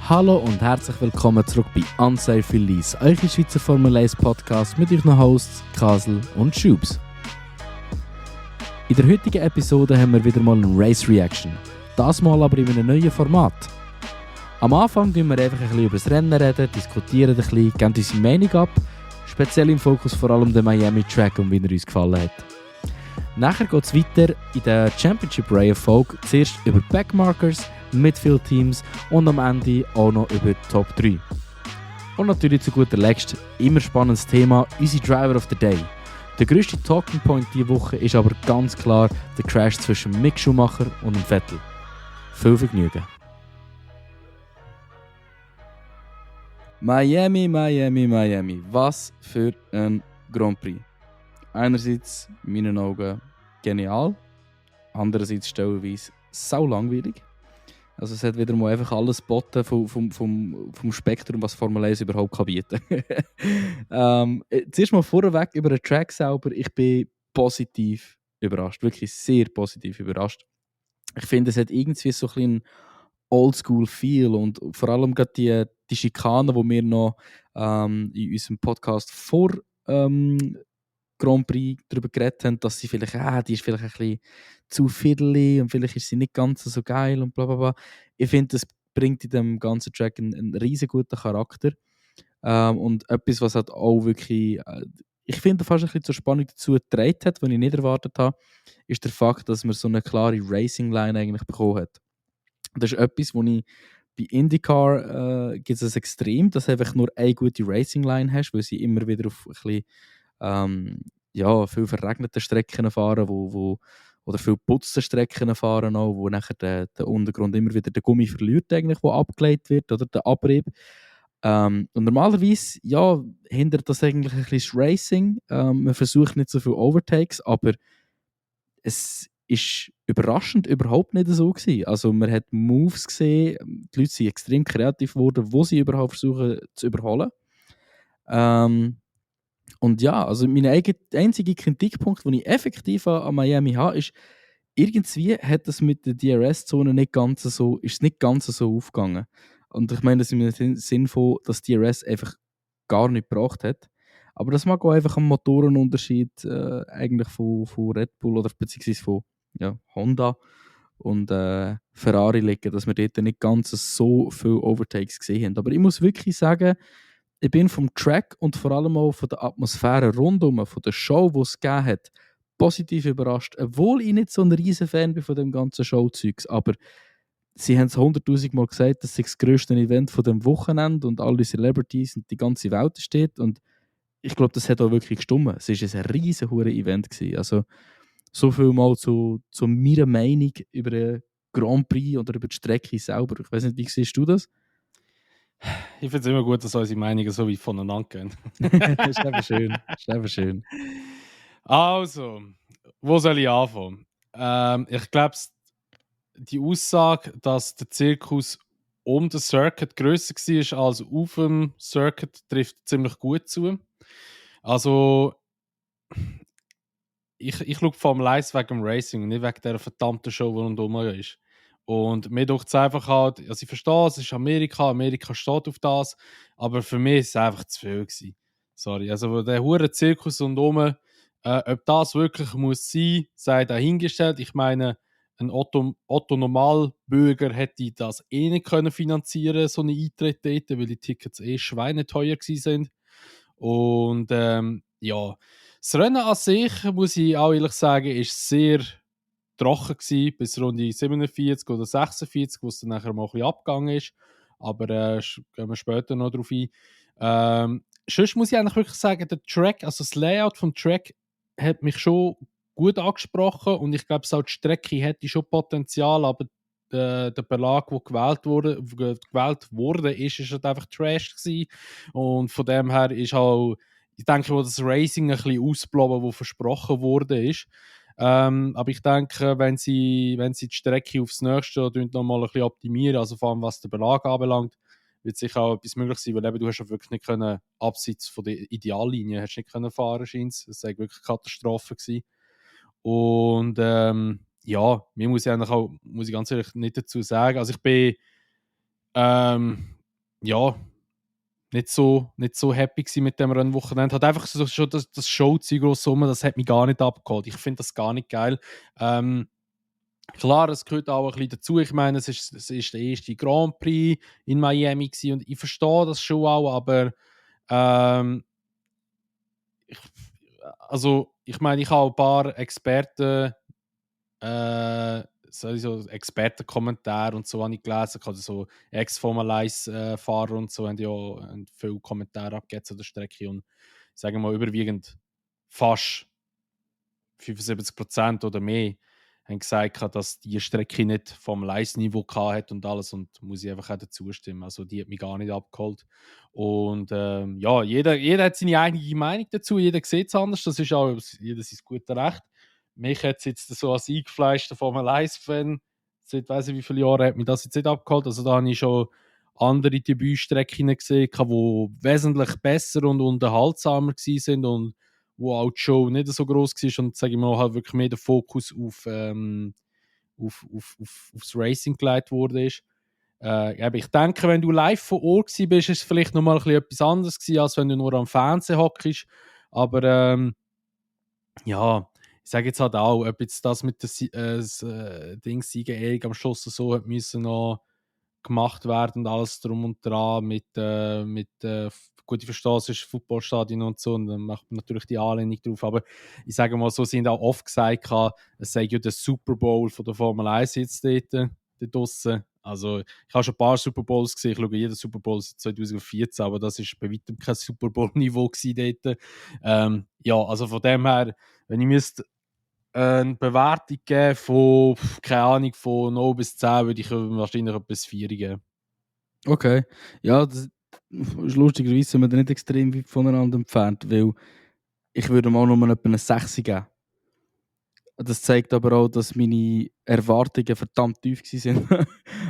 Hallo und herzlich willkommen zurück bei Unsafe Release, eure Schweizer Formel 1 Podcast mit euren Hosts Kasel und Schubs. In der heutigen Episode haben wir wieder mal eine Race Reaction, das mal aber in einem neuen Format. Am Anfang reden wir einfach ein bisschen über das Rennen reden, diskutieren ein bisschen, geben unsere Meinung ab, speziell im Fokus vor allem der Miami Track und wie er uns gefallen hat. Nachher geht es weiter in der Championship Reihe Folge, zuerst über Backmarkers, Midfield Teams und am Ende auch noch über die Top 3. Und natürlich zu guter Letzt, immer spannendes Thema, unsere Driver of the Day. Der grösste Talking Point diese Woche ist aber ganz klar der Crash zwischen Mick Schumacher und Vettel. Viel Vergnügen! Miami. Was für ein Grand Prix. Einerseits, in meinen Augen, genial. Andererseits stellenweise sau langweilig. Also es hat wieder mal einfach alles geboten vom Spektrum, was Formel 1 überhaupt kann bieten kann. Zuerst mal vorweg über den Track selber. Ich bin positiv überrascht. Wirklich sehr positiv überrascht. Ich finde, es hat irgendwie so ein bisschen Oldschool-Feel und vor allem gerade die Schikanen, die wir noch in unserem Podcast vor Grand Prix darüber geredet haben, dass sie vielleicht, die ist vielleicht ein bisschen zu fiddly und vielleicht ist sie nicht ganz so geil und bla bla bla. Ich finde, das bringt in dem ganzen Track einen riesen guten Charakter. Und etwas, was halt auch wirklich, ich finde, fast ein bisschen zur Spannung dazu getragen hat, was ich nicht erwartet habe, ist der Fakt, dass man so eine klare Racing-Line eigentlich bekommen hat. Das ist etwas, wo ich bei IndyCar gibt es ein Extrem, dass du einfach nur eine gute Racing-Line hast, weil sie immer wieder auf ein bisschen viel verregnete Strecken fahren, oder viel putzte Strecken fahren auch, wo nachher der Untergrund immer wieder den Gummi verliert, eigentlich, wo abgelegt wird, oder der Abrieb. Und normalerweise, hindert das eigentlich ein bisschen das Racing. Man versucht nicht so viele Overtakes, aber es ist überraschend überhaupt nicht so gewesen. Also man hat Moves gesehen, die Leute sind extrem kreativ geworden, wo sie überhaupt versuchen zu überholen. Und ja, also mein einziger Kritikpunkt, den ich effektiv an Miami habe, ist, irgendwie hat das mit der DRS-Zone nicht ganz so aufgegangen. Und ich meine das im Sinn von, dass DRS einfach gar nicht gebracht hat. Aber das mag auch einfach am Motorenunterschied eigentlich von Red Bull oder beziehungsweise von Honda und Ferrari liegen, dass wir dort nicht ganz so viele Overtakes gesehen haben. Aber ich muss wirklich sagen, ich bin vom Track und vor allem auch von der Atmosphäre rundum, von der Show, die es gegeben hat, positiv überrascht. Obwohl ich nicht so ein riesen Fan bin von dem ganzen Showzeugs. Aber sie haben es 100'000 Mal gesagt, das ist das grösste Event von dem Wochenende und alle Celebrities und die ganze Welt steht. Und ich glaube, das hat auch wirklich gestimmt. Es war ein riesen Event gewesen. Also so viel mal zu meiner Meinung über den Grand Prix oder über die Strecke selber. Ich weiß nicht, wie siehst du das? Ich finde es immer gut, dass unsere Meinungen so weit voneinander gehen. Das ist eben schön. Das ist eben schön. Also, wo soll ich anfangen? Ich glaube, die Aussage, dass der Zirkus um den Circuit grösser war als auf dem Circuit, trifft ziemlich gut zu. Also, ich schaue Formel 1 wegen dem Racing und nicht wegen dieser verdammten Show, die rundherum ist. Und mir denkt es einfach halt, also ich verstehe, es ist Amerika steht auf das, aber für mich war es einfach zu viel gewesen. Sorry, also der hure Zirkus rundherum, ob das wirklich muss sein, sei dahingestellt. Ich meine, ein Otto Normalbürger hätte das eh nicht können finanzieren, so eine Eintritt dort, weil die Tickets eh schweineteuer gewesen sind. Und das Rennen an sich, muss ich auch ehrlich sagen, ist sehr trocken gewesen, bis Runde 47 oder 46, wo es dann nachher mal ein bisschen abgegangen ist. Aber gehen wir später noch darauf ein. Sonst muss ich eigentlich wirklich sagen, der Track, also das Layout vom Track hat mich schon gut angesprochen und ich glaube, die Strecke hätte schon Potenzial, aber der Belag, der gewählt wurde, ist halt einfach Trash gewesen. Und von dem her ist halt, ich denke, wo das Racing ein bisschen ausbleiben, das versprochen wurde ist. Aber ich denke, wenn sie die Strecke aufs Nächste noch mal ein bisschen optimieren, also vor allem was den Belag anbelangt, wird sicher auch etwas möglich sein, weil eben, du hast ja wirklich nicht können, abseits von der Ideallinie hast nicht können fahren, scheint es. Das war wirklich eine Katastrophe gewesen. Und mir muss ich ganz ehrlich nicht dazu sagen. Also ich bin ja, nicht so happy gewesen mit dem Rennwochenende. Hat einfach so, schon das Showzeug gross das hat mich gar nicht abgeholt. Ich finde das gar nicht geil. Klar, es gehört auch ein bisschen dazu. Ich meine, es ist der erste Grand Prix in Miami gewesen und ich verstehe das schon auch, aber ähm, ich, also ich meine, ich habe ein paar Experten sowieso Expertenkommentare und so habe ich gelesen, also so Ex-Formel 1-Fahrer und so haben viele Kommentare abgegeben zu der Strecke und sagen wir mal überwiegend fast 75% oder mehr haben gesagt, dass die Strecke nicht vom Leistniveau hat und alles und muss ich einfach auch dazu stimmen. Also die hat mich gar nicht abgeholt. Und ja, jeder hat seine eigene Meinung dazu, jeder sieht es anders, das ist auch jeder sein gutes Recht. Mich hat es jetzt so als eingefleischter Formel 1-Fan, seit weiss ich wie viele Jahren, hat mich das jetzt nicht abgeholt. Also da habe ich schon andere Debütstrecken gesehen, die wesentlich besser und unterhaltsamer waren und wo auch die Show nicht so groß war und sage ich mal, halt wirklich mehr der Fokus aufs Racing gelegt wurde. Aber ich denke, wenn du live vor Ort bist, ist es vielleicht nochmal etwas anderes gewesen, als wenn du nur am Fernsehen hockst. Aber ja, ich sage jetzt halt auch, ob jetzt das mit der Siegerehrung am Schluss so hat müssen noch gemacht werden und alles drum und dran gut, ich verstehe, es ist Fußballstadion und so und dann macht man natürlich die Anlehnung drauf, aber ich sage mal so, sind auch oft gesagt, es sei ja der Super Bowl von der Formel 1 jetzt dort draussen. Also ich habe schon ein paar Super Bowls gesehen, ich schaue jeden Super Bowl seit 2014, aber das ist bei weitem kein Super Bowl-Niveau dort. Ja, also von dem her, wenn ich müsste eine Bewertung geben von, keine Ahnung, von 0 bis 10, würde ich wahrscheinlich etwas 4 geben. Okay. Ja, das ist lustigerweise sind wir da nicht extrem weit voneinander entfernt, weil ich würde mal nur etwa eine 6 geben. Das zeigt aber auch, dass meine Erwartungen verdammt tief waren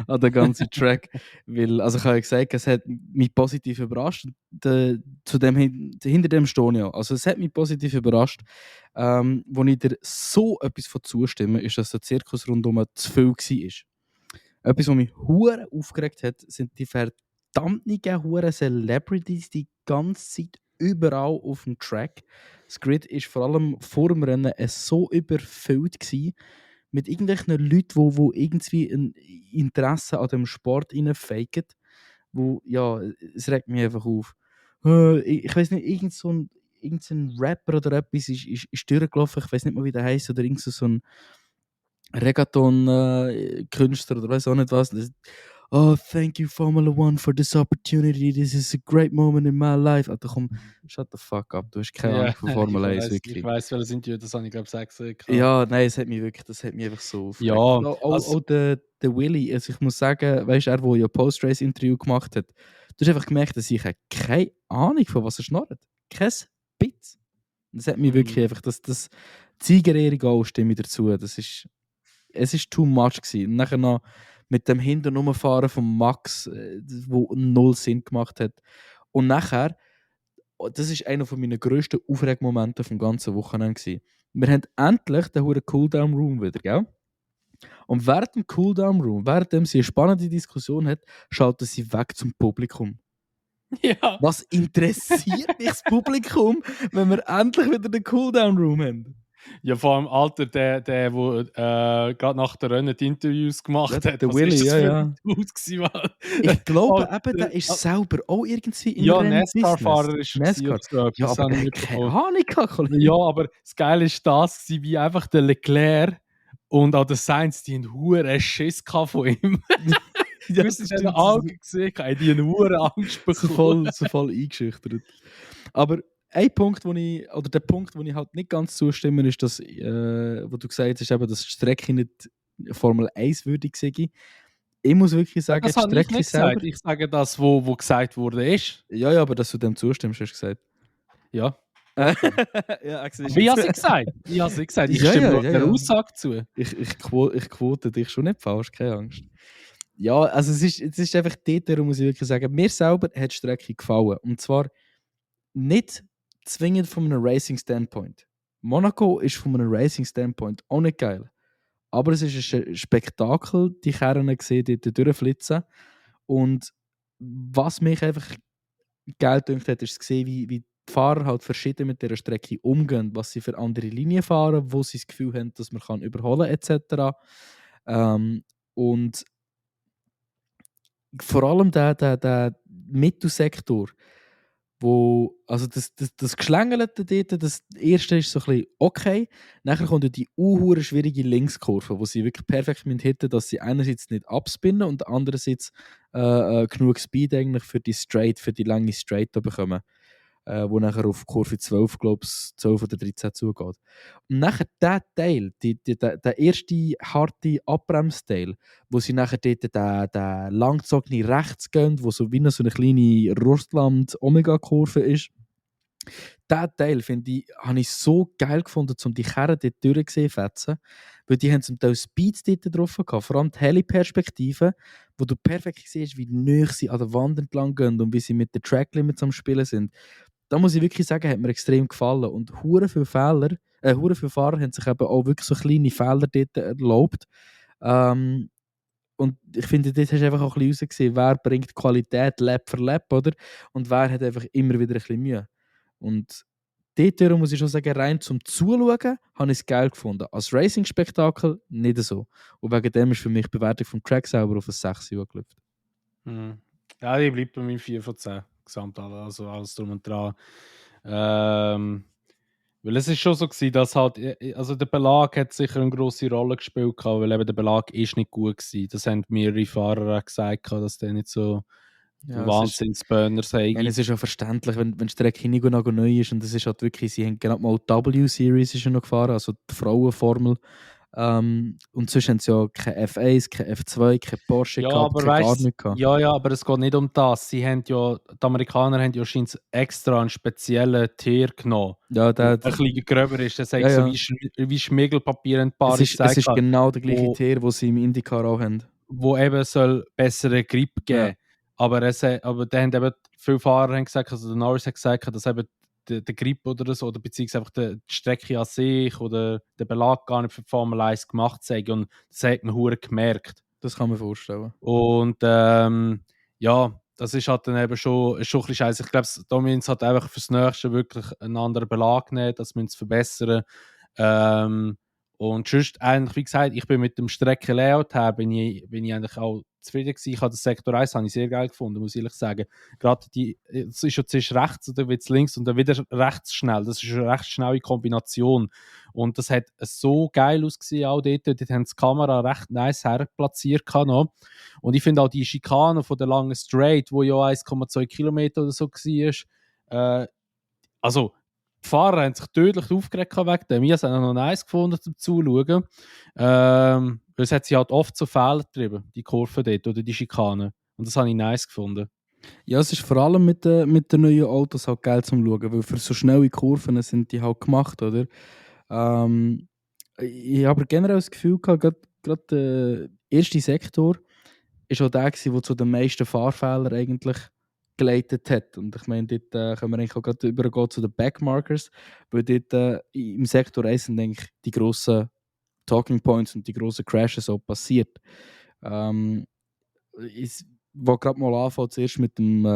an den ganzen Track. Weil, also ich habe ja gesagt, es hat mich positiv überrascht. Hinter dem stehe ich auch. Also es hat mich positiv überrascht. Wo ich dir so etwas von zustimme, ist, dass der Zirkus rundum zu viel war. Etwas, was mich hure aufgeregt hat, sind die verdammten hure Celebrities die ganze Zeit überall auf dem Track. Das Grid war vor allem vor dem Rennen so überfüllt gewesen, mit irgendwelchen Leuten, wo irgendwie ein Interesse an dem Sport faken. Ja, es regt mich einfach auf. Ich weiß nicht, irgendein Rapper oder etwas ist durchgelaufen, ich weiß nicht mal, wie der heißt, oder irgend so ein Reggaeton-Künstler oder weiß auch nicht was. Oh, thank you Formula One for this opportunity. This is a great moment in my life. Alter, komm, shut the fuck up. Du hast keine Ja, Ahnung von Formel 1, ich wirklich. weiss, welches Interview, das habe ich glaube ich 6 gesehen. Ja, nein, das hat mich einfach so Ja, aufgeregt. Auch also, der Willy, also ich muss sagen, weißt du, er, der ja Post-Race-Interview gemacht hat, du hast einfach gemerkt, dass ich keine Ahnung von was er schnurrt. Kein Bit. Das hat mich wirklich einfach, das Siegerehrung auch, stimme ich dazu. Es ist too much gewesen. Und nachher noch mit dem Hinternumfahren von Max, wo null Sinn gemacht hat. Und nachher, das ist einer meiner grössten Aufregmomente vom ganzen Wochenende gewesen. Wir haben endlich den hohen Cooldown Room wieder, gell? Und während dem Cooldown Room, währenddem sie eine spannende Diskussion hat, schalten sie weg zum Publikum. ja. Was interessiert mich das Publikum, wenn wir endlich wieder den Cooldown Room haben? Ja, vor allem Alter, der gerade nach der Rennen die Interviews gemacht Ja, hat. der Was Willy, ist das ja, für ja. ein Dude gewesen, Mann? Ich glaube Oh, eben, der ist selber auch irgendwie im ja, Rennbusiness. NASCAR-Fahrer ist er gewesen oder so. Ja, Das aber habe der ich hat keine mitbekommen. Ahnung gehabt, Kollege. Ja, aber das Geile ist das gewesen, wie einfach der Leclerc und auch der Sainz, die einen hohen Schiss von ihm. Ja, Du hast in den Augen gesehen, die einen hohen Angst bekommen. so voll eingeschüchtert. Aber ein Punkt, der Punkt, wo ich halt nicht ganz zustimme, ist, dass, wo du gesagt hast, eben, dass die Strecke nicht Formel 1 würdig sei. Ich muss wirklich sagen, Das die habe ich Strecke nicht selber. gesagt. Ich sage das, wo gesagt wurde, ist. Ja, aber dass du dem zustimmst, hast du gesagt. Ja. Ja, Aber ich habe es gesagt. Ich Ja, stimme ja. der Aussage zu. Ich quote dich schon nicht falsch, keine Angst. Ja, also es ist einfach dort, darum muss ich wirklich sagen, mir selber hat die Strecke gefallen. Und zwar nicht zwingend von einem Racing-Standpoint. Monaco ist von einem Racing-Standpoint auch nicht geil. Aber es ist ein Spektakel, die Kernen gesehen, dort durchflitzen. Und was mich einfach geil gedacht hat, ist zu sehen, wie die Fahrer halt verschieden mit dieser Strecke umgehen, was sie für andere Linien fahren, wo sie das Gefühl haben, dass man kann überholen etc. Und vor allem der Mittelsektor, wo, also das Geschlängelte dort, das erste ist so ein bisschen okay, nachher kommt ja die unhure schwierige Linkskurve, wo sie wirklich perfekt hitten, dass sie einerseits nicht abspinnen und andererseits genug Speed eigentlich für die lange Straight da bekommen, wo nachher auf Kurve 12, glaube ich, 12 oder 13 zugeht. Und nachher der Teil, der erste harte Abbremsteil, wo sie nachher dort den langgezogenen rechts gehen, wo so wie so eine kleine Russland-Omega-Kurve ist. Diesen Teil, finde ich, habe ich so geil gefunden, um die Kerren dort durchgesehen fetzen. Weil die haben zum Teil Speeds dort drauf gehabt. Vor allem die Heli-Perspektive, wo du perfekt siehst, wie nah sie an der Wand entlang gehen und wie sie mit den Tracklimits am Spielen sind. Da muss ich wirklich sagen, hat mir extrem gefallen. Und hure viele Fahrer haben sich eben auch wirklich so kleine Fehler dort erlaubt. Und ich finde, dort hast du einfach auch ein bisschen rausgesehen, wer bringt Qualität Lap für Lap, oder? Und wer hat einfach immer wieder ein bisschen Mühe. Und dort muss ich schon sagen, rein zum Zuschauen habe ich es geil gefunden. Als Racing-Spektakel nicht so. Und wegen dem ist für mich die Bewertung vom Track selber auf ein 6 gelüpft. Ja, die bleibt bei mir 4 von 10. Gesamt, also alles drum und dran. Weil es ist schon so gewesen, dass halt, also der Belag hat sicher eine grosse Rolle gespielt, weil eben der Belag ist nicht gut gewesen. Das haben mehrere Fahrer auch gesagt, dass der nicht so Wahnsinnsburner sei. Es ist ja verständlich, wenn die Strecke nicht noch neu ist und es ist halt wirklich, sie haben gerade mal W-Series ist ja noch gefahren, also die Frauenformel. Und sonst haben sie ja keine F1, keine F2, keine Porsche Ja, gehabt, aber keine gar weißt nicht gehabt. ja, aber es geht nicht um das. Sie haben ja, die Amerikaner haben ja scheinbar extra einen speziellen Tier genommen. Ja, Der ein bisschen gröber ist, der sagt so wie Schmiegelpapier entpaar. Es ist genau der gleiche Tier, den sie im IndyCar auch haben. Wo eben soll bessere Grip geben. Ja. Aber da haben eben viele Fahrer haben gesagt, also der Norris hat gesagt, dass eben der Grip oder so, oder beziehungsweise einfach die Strecke an sich oder der Belag gar nicht für die Formel 1 gemacht sei. Und das hat man verdammt gemerkt. Das kann man vorstellen. Und ja, das ist halt dann eben schon ein bisschen scheiße. Ich glaube, da müssen sie halt einfach fürs Nächste wirklich einen anderen Belag nehmen, das müssen sie verbessern. Und sonst eigentlich, wie gesagt, ich bin mit dem Streckenlayout her, bin ich eigentlich auch zufrieden gewesen. Ich habe den Sektor 1 habe ich sehr geil gefunden, muss ich ehrlich sagen. Gerade es ist ja zuerst rechts oder wird links und dann wieder rechts schnell. Das ist eine recht schnelle Kombination. Und das hat so geil ausgesehen auch dort. Dort haben sie die Kamera recht nice herplatziert noch. Und ich finde auch die Schikane von der langen Straight, wo ja 1,2 Kilometer oder so war, also die Fahrer haben sich tödlich aufgeregt wegen dem. Ich habe es auch noch nice gefunden zum Zuschauen. Weil es hat sich halt oft so Fehler getrieben, die Kurve dort oder die Schikane. Und das habe ich nice gefunden. Ja, es ist vor allem mit den neuen Autos halt geil zum Schauen, weil für so schnelle Kurven sind die halt gemacht, oder? Ich habe generell das Gefühl gehabt, gerade der erste Sektor ist auch der gewesen, der zu den meisten Fahrfehlern eigentlich geleitet hat. Und ich meine, dort können wir eigentlich auch gerade übergehen zu den Backmarkers, weil dort im Sektor 1 sind eigentlich die grossen Talking Points und die grossen Crashes auch passiert. Ich will gerade mal anfangen, zuerst mit dem,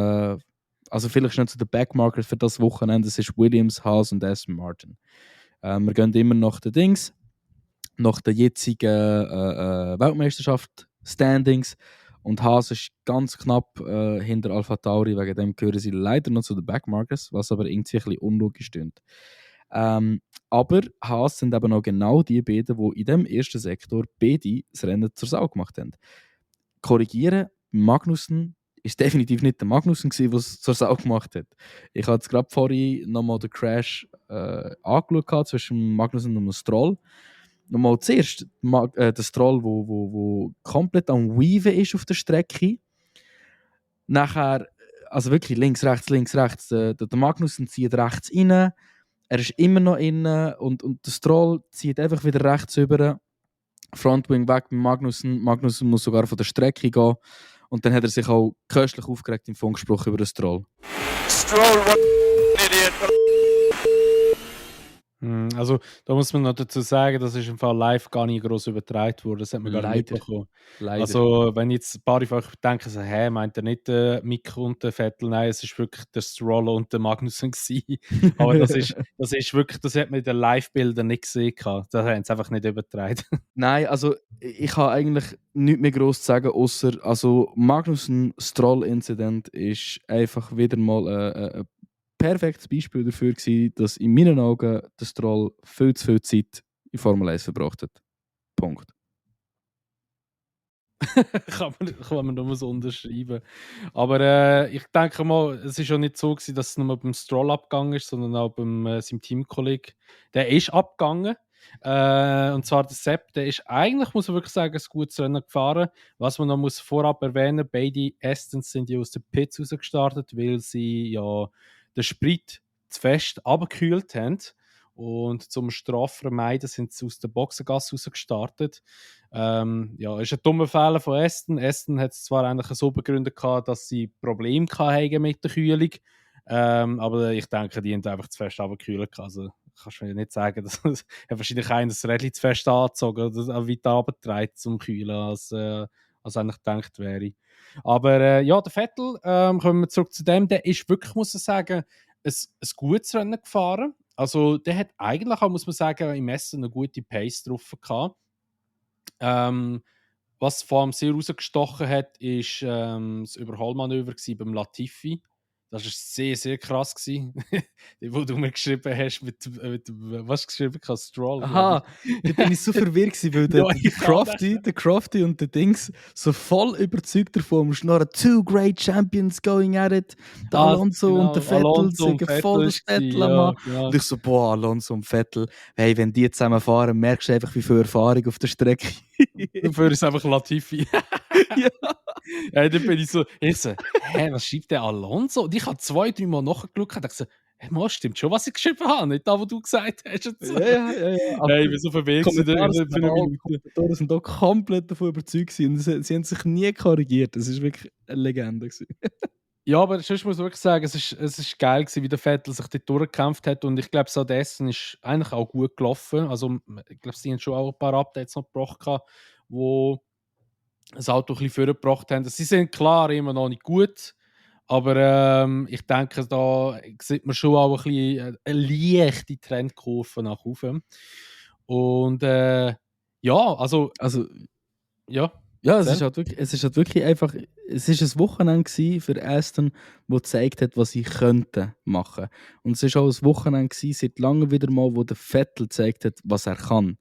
also vielleicht schnell zu den Backmarkers für das Wochenende, das ist Williams, Haas und Aston Martin. Wir gehen immer nach den Dings, nach der jetzigen Weltmeisterschaft Standings. Und Haas ist ganz knapp hinter Alpha Tauri, wegen dem gehören sie leider noch zu den Backmarkers, was aber irgendwie ein bisschen unlogisch stimmt. Aber Haas sind eben auch genau die beiden, die in dem ersten Sektor beide das Rennen zur Sau gemacht haben. Korrigieren, Magnussen ist definitiv nicht der Magnussen gewesen, der es zur Sau gemacht hat. Ich habe jetzt gerade vorhin nochmal den Crash angeschaut zwischen Magnussen und dem Stroll. Nochmal zuerst der Stroll, wo komplett am Weaven ist auf der Strecke. Nachher, also wirklich links, rechts. Der Magnussen zieht rechts rein. Er ist immer noch innen und der Stroll zieht einfach wieder rechts rüber. Frontwing weg mit Magnussen. Magnussen muss sogar von der Strecke gehen. Und dann hat er sich auch köstlich aufgeregt im Funkspruch über den Stroll. Stroll, what an idiot. Also, da muss man noch dazu sagen, das ist im Fall live gar nicht groß übertragen worden. Das hat man gar nicht Leider, mitbekommen. leider. Also, wenn jetzt ein paar von euch denken, so, hä, meint er nicht Mick und der Vettel? Nein, es ist wirklich der Stroll und der Magnussen gewesen. Aber das ist wirklich, das hat man in den Live-Bildern nicht gesehen gehabt. Da haben sie einfach nicht übertragen. Nein, also ich kann eigentlich nichts mehr groß zu sagen, außer also Magnussen-Stroll-Incident ist einfach wieder mal ein perfektes Beispiel dafür gewesen, dass in meinen Augen der Stroll viel zu viel Zeit in Formel 1 verbracht hat. Punkt. Kann man nur so unterschreiben. Aber ich denke mal, es ist ja nicht so gewesen, dass es nur beim Stroll abgegangen ist, sondern auch beim seinem Teamkollegen. Der ist abgegangen. Und zwar der Sepp, der ist eigentlich, muss man wirklich sagen, ein gutes Rennen gefahren. Was man noch muss vorab erwähnen, beide Astons sind ja aus den Pits rausgestartet, weil sie ja den Sprit zu fest abgekühlt haben. Und zum Strafvermeiden sind sie aus der Boxengasse rausgestartet. Ja, ist ein dummer Fehler von Aston. Aston hat es zwar eigentlich so begründet, dass sie Probleme hatten mit der Kühlung, aber ich denke, die haben einfach zu fest abgekühlt. Also kannst du mir nicht sagen, dass er wahrscheinlich einer das Rädchen zu fest angezogen oder weiter runtergetragen zum Kühlen, als eigentlich gedacht wäre. Aber ja, der Vettel, kommen wir zurück zu dem, der ist wirklich, muss ich sagen, ein gutes Rennen gefahren. Also der hat eigentlich auch, muss man sagen, im Essen eine gute Pace drauf gehabt. Was vor allem sehr rausgestochen hat, ist das Überholmanöver beim Latifi. Das war sehr, sehr krass gewesen. Wo du mir geschrieben hast, was du geschrieben hast, Stroll, glaube Aha, ich. da bin ich so verwirrt gewesen, weil Ja, ich kann Der Crofty und der Dings so voll überzeugt davon, schnorren two great champions going at it. Der Alonso und der genau. Vettel Alonso sind und voll Vettel das ist gewesen, Städtel am ja, Mann. genau. Und ich so, boah, Alonso und Vettel, hey, wenn die zusammen fahren, merkst du einfach, wie viel Erfahrung auf der Strecke. Dafür ist einfach Latifi. Ja. Ja, dann bin ich so, hä, was schreibt der Alonso? Und ich habe 2, 3 Mal nachgeschaut und dachte so, hey, Mann, stimmt schon, was ich geschrieben habe, nicht das, was du gesagt hast. Und so. Aber Ja, ich bin so verwirrt gewesen für eine Die Minute. Kommentatoren sind auch komplett davon überzeugt gewesen. Und sie haben sich nie korrigiert. Das war wirklich eine Legende gewesen. Ja, aber sonst muss ich wirklich sagen, es ist geil gewesen, wie der Vettel sich dort durchgekämpft hat und ich glaube, so dessen ist eigentlich auch gut gelaufen. Also ich glaube, sie haben schon auch ein paar Updates noch gebracht, wo das Auto ein bisschen vorgebracht haben. Sie sind klar immer noch nicht gut, aber ich denke, da sieht man schon auch ein bisschen eine leichte Trendkurve nach oben. Und ja, also Also, ja, ja, erzähl. es ist halt wirklich einfach, es ist ein Wochenende gewesen für Aston, wo gezeigt hat, was sie könnten machen. Und es ist auch ein Wochenende gewesen, seit langem wieder mal, wo der Vettel gezeigt hat, was er kann.